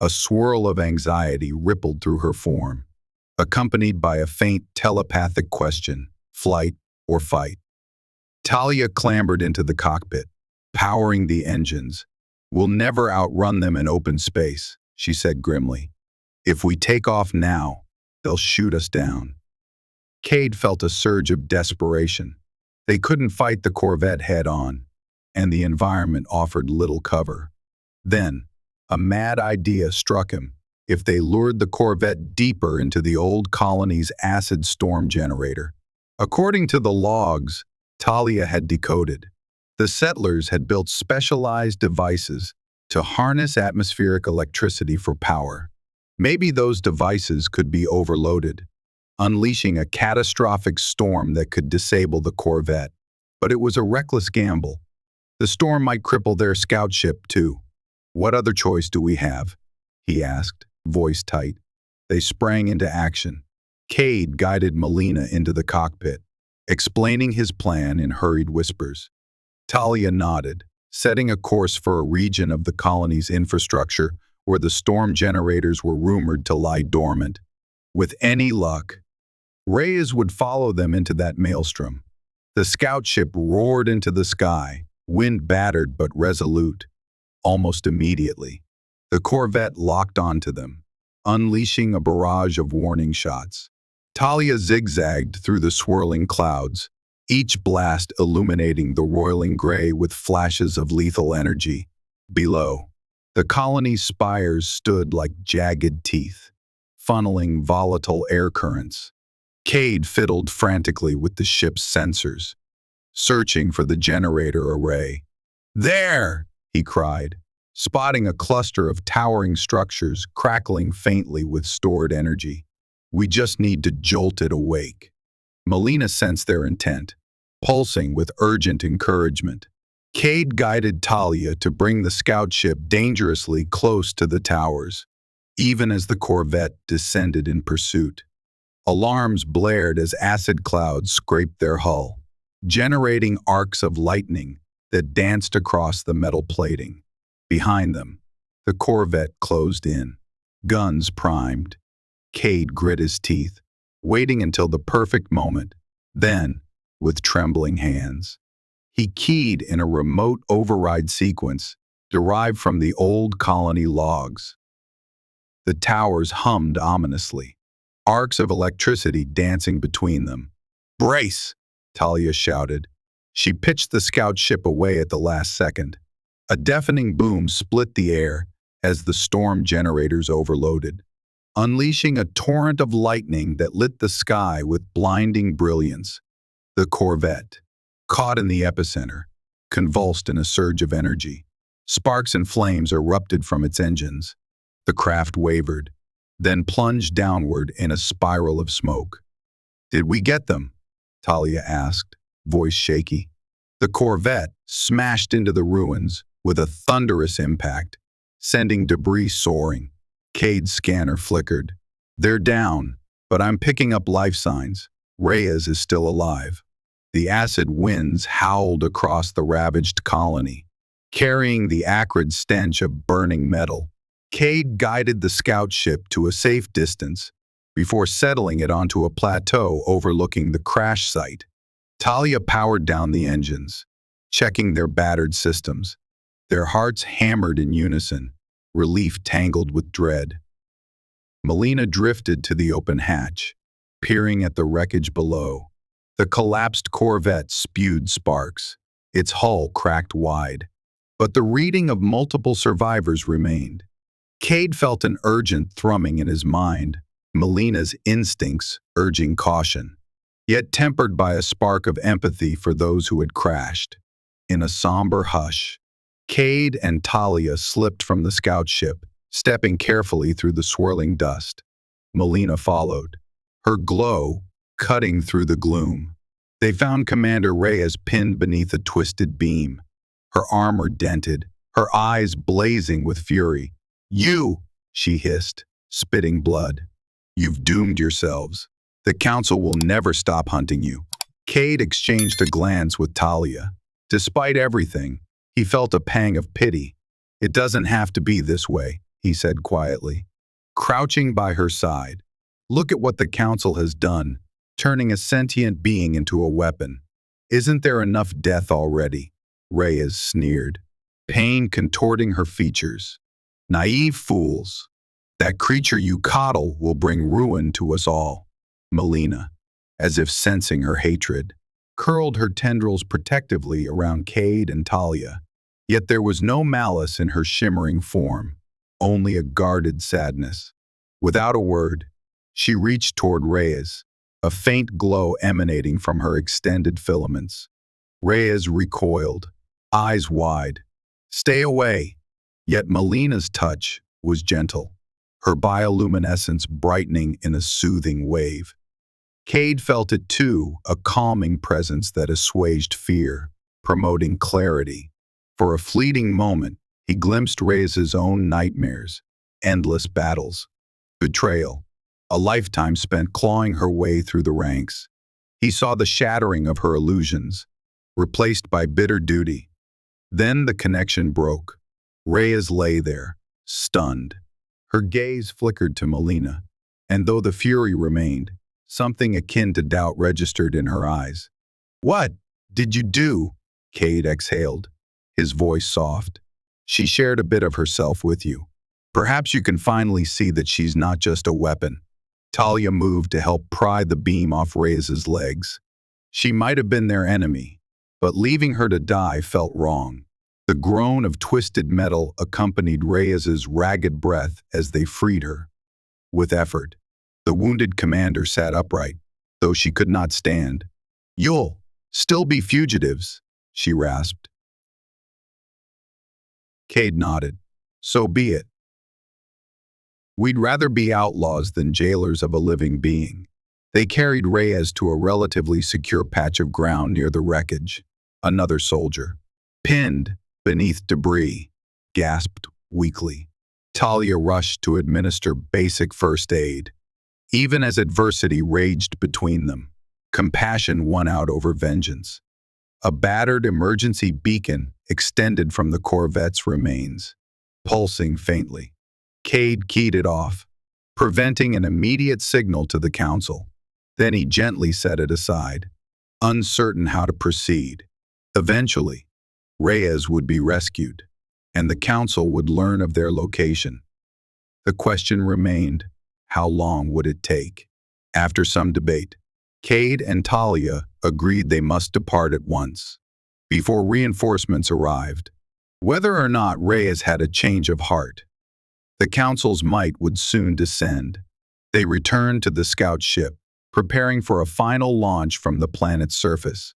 A: A swirl of anxiety rippled through her form, accompanied by a faint telepathic question, flight or fight. Talia clambered into the cockpit, powering the engines. We'll never outrun them in open space, she said grimly. If we take off now, they'll shoot us down. Kade felt a surge of desperation. They couldn't fight the Corvette head-on, and the environment offered little cover. Then, a mad idea struck him. If they lured the Corvette deeper into the old colony's acid storm generator. According to the logs Talia had decoded, the settlers had built specialized devices to harness atmospheric electricity for power. Maybe those devices could be overloaded, unleashing a catastrophic storm that could disable the Corvette. But it was a reckless gamble. The storm might cripple their scout ship, too. What other choice do we have? He asked, voice tight. They sprang into action. Kade guided Melina into the cockpit, explaining his plan in hurried whispers. Talia nodded, setting a course for a region of the colony's infrastructure where the storm generators were rumored to lie dormant. With any luck, Reyes would follow them into that maelstrom. The scout ship roared into the sky, wind battered but resolute. Almost immediately, the Corvette locked onto them, unleashing a barrage of warning shots. Talia zigzagged through the swirling clouds, each blast illuminating the roiling gray with flashes of lethal energy. Below, the colony's spires stood like jagged teeth, funneling volatile air currents. Kade fiddled frantically with the ship's sensors, searching for the generator array. There! He cried, spotting a cluster of towering structures crackling faintly with stored energy. We just need to jolt it awake. Melina sensed their intent, pulsing with urgent encouragement. Kade guided Talia to bring the scout ship dangerously close to the towers, even as the Corvette descended in pursuit. Alarms blared as acid clouds scraped their hull, generating arcs of lightning that danced across the metal plating. Behind them, the Corvette closed in, guns primed. Kade grit his teeth, waiting until the perfect moment. Then, with trembling hands, he keyed in a remote override sequence derived from the old colony logs. The towers hummed ominously, arcs of electricity dancing between them. Brace! Talia shouted. She pitched the scout ship away at the last second. A deafening boom split the air, as the storm generators overloaded, unleashing a torrent of lightning that lit the sky with blinding brilliance. The corvette, caught in the epicenter, convulsed in a surge of energy. Sparks and flames erupted from its engines. The craft wavered, then plunged downward in a spiral of smoke. "Did we get them?" Talia asked, voice shaky. The corvette smashed into the ruins with a thunderous impact, sending debris soaring. Kade's scanner flickered. "They're down, but I'm picking up life signs. Reyes is still alive." The acid winds howled across the ravaged colony, carrying the acrid stench of burning metal. Kade guided the scout ship to a safe distance before settling it onto a plateau overlooking the crash site. Talia powered down the engines, checking their battered systems. Their hearts hammered in unison, relief tangled with dread. Melina drifted to the open hatch, peering at the wreckage below. The collapsed corvette spewed sparks, its hull cracked wide. But the reading of multiple survivors remained. Kade felt an urgent thrumming in his mind, Melina's instincts urging caution, yet tempered by a spark of empathy for those who had crashed. In a somber hush, Kade and Talia slipped from the scout ship, stepping carefully through the swirling dust. Melina followed, her glow cutting through the gloom. They found Commander Reyes pinned beneath a twisted beam, her armor dented, her eyes blazing with fury. "You!" she hissed, spitting blood. "You've doomed yourselves. The Council will never stop hunting you." Kade exchanged a glance with Talia. Despite everything, he felt a pang of pity. "It doesn't have to be this way," he said quietly. Crouching by her side, "Look at what the Council has done, turning a sentient being into a weapon. Isn't there enough death already?" Reyes sneered, pain contorting her features. "Naive fools. That creature you coddle will bring ruin to us all." Melina, as if sensing her hatred, curled her tendrils protectively around Kade and Talia. Yet there was no malice in her shimmering form, only a guarded sadness. Without a word, she reached toward Reyes, a faint glow emanating from her extended filaments. Reyes recoiled, eyes wide. "Stay away." Yet Melina's touch was gentle, her bioluminescence brightening in a soothing wave. Kade felt it too, a calming presence that assuaged fear, promoting clarity. For a fleeting moment, he glimpsed Reyes's own nightmares, endless battles, betrayal, a lifetime spent clawing her way through the ranks. He saw the shattering of her illusions, replaced by bitter duty. Then the connection broke. Reyes lay there, stunned. Her gaze flickered to Melina, and though the fury remained, something akin to doubt registered in her eyes. "What did you do?" Kade exhaled, his voice soft. "She shared a bit of herself with you. Perhaps you can finally see that she's not just a weapon." Talia moved to help pry the beam off Reyes's legs. She might have been their enemy, but leaving her to die felt wrong. The groan of twisted metal accompanied Reyes's ragged breath as they freed her. With effort, the wounded commander sat upright, though she could not stand. "You'll still be fugitives," she rasped. Kade nodded. "So be it. We'd rather be outlaws than jailers of a living being." They carried Reyes to a relatively secure patch of ground near the wreckage. Another soldier, pinned beneath debris, gasped weakly. Talia rushed to administer basic first aid. Even as adversity raged between them, compassion won out over vengeance. A battered emergency beacon extended from the corvette's remains, pulsing faintly. Kade keyed it off, preventing an immediate signal to the Council. Then he gently set it aside, uncertain how to proceed. Eventually, Reyes would be rescued, and the Council would learn of their location. The question remained, how long would it take? After some debate, Kade and Talia agreed they must depart at once, before reinforcements arrived. Whether or not Reyes had a change of heart, The Council's might would soon descend. They returned to the scout ship, preparing for a final launch from the planet's surface.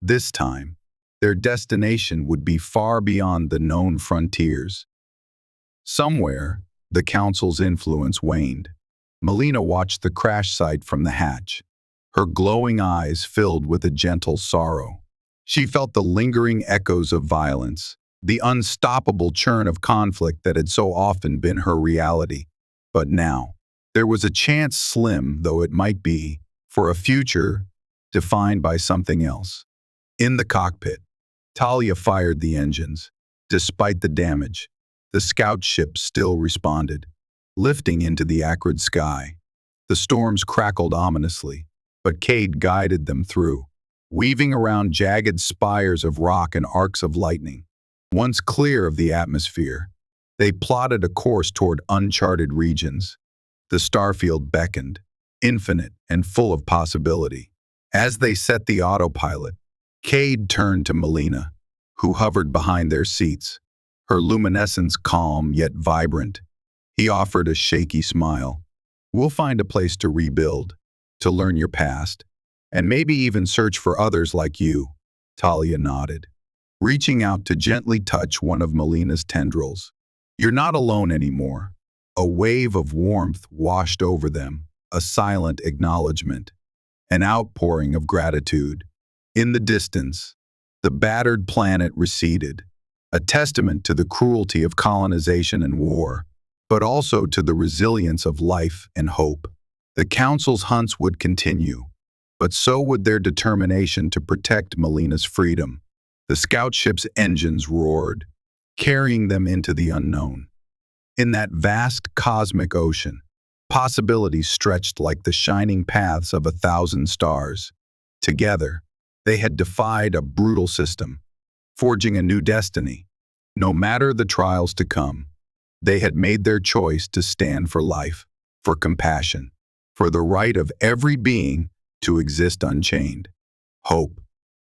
A: This time, their destination would be far beyond the known frontiers. Somewhere, the Council's influence waned. Melina watched the crash site from the hatch, her glowing eyes filled with a gentle sorrow. She felt the lingering echoes of violence, the unstoppable churn of conflict that had so often been her reality. But now, there was a chance, slim though it might be, for a future defined by something else. In the cockpit, Talia fired the engines. Despite the damage, the scout ship still responded, lifting into the acrid sky. The storms crackled ominously, but Kade guided them through, weaving around jagged spires of rock and arcs of lightning. Once clear of the atmosphere, they plotted a course toward uncharted regions. The starfield beckoned, infinite and full of possibility. As they set the autopilot, Kade turned to Melina, who hovered behind their seats, her luminescence calm yet vibrant. He offered a shaky smile. "We'll find a place to rebuild, to learn your past, and maybe even search for others like you." Talia nodded, reaching out to gently touch one of Melina's tendrils. "You're not alone anymore." A wave of warmth washed over them, a silent acknowledgement, an outpouring of gratitude. In the distance, the battered planet receded, a testament to the cruelty of colonization and war, but also to the resilience of life and hope. The Council's hunts would continue, but so would their determination to protect Melina's freedom. The scout ship's engines roared, carrying them into the unknown. In that vast cosmic ocean, possibilities stretched like the shining paths of 1,000 stars. Together, they had defied a brutal system, forging a new destiny. No matter the trials to come, they had made their choice to stand for life, for compassion, for the right of every being to exist unchained. Hope,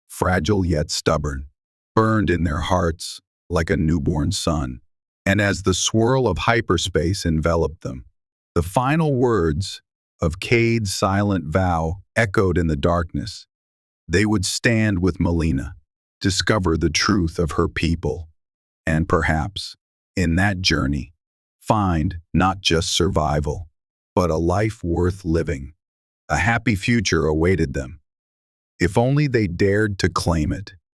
A: fragile yet stubborn, burned in their hearts like a newborn sun. And as the swirl of hyperspace enveloped them, the final words of Kade's silent vow echoed in the darkness. They would stand with Melina, discover the truth of her people, and perhaps, in that journey, find not just survival, but a life worth living. A happy future awaited them, if only they dared to claim it.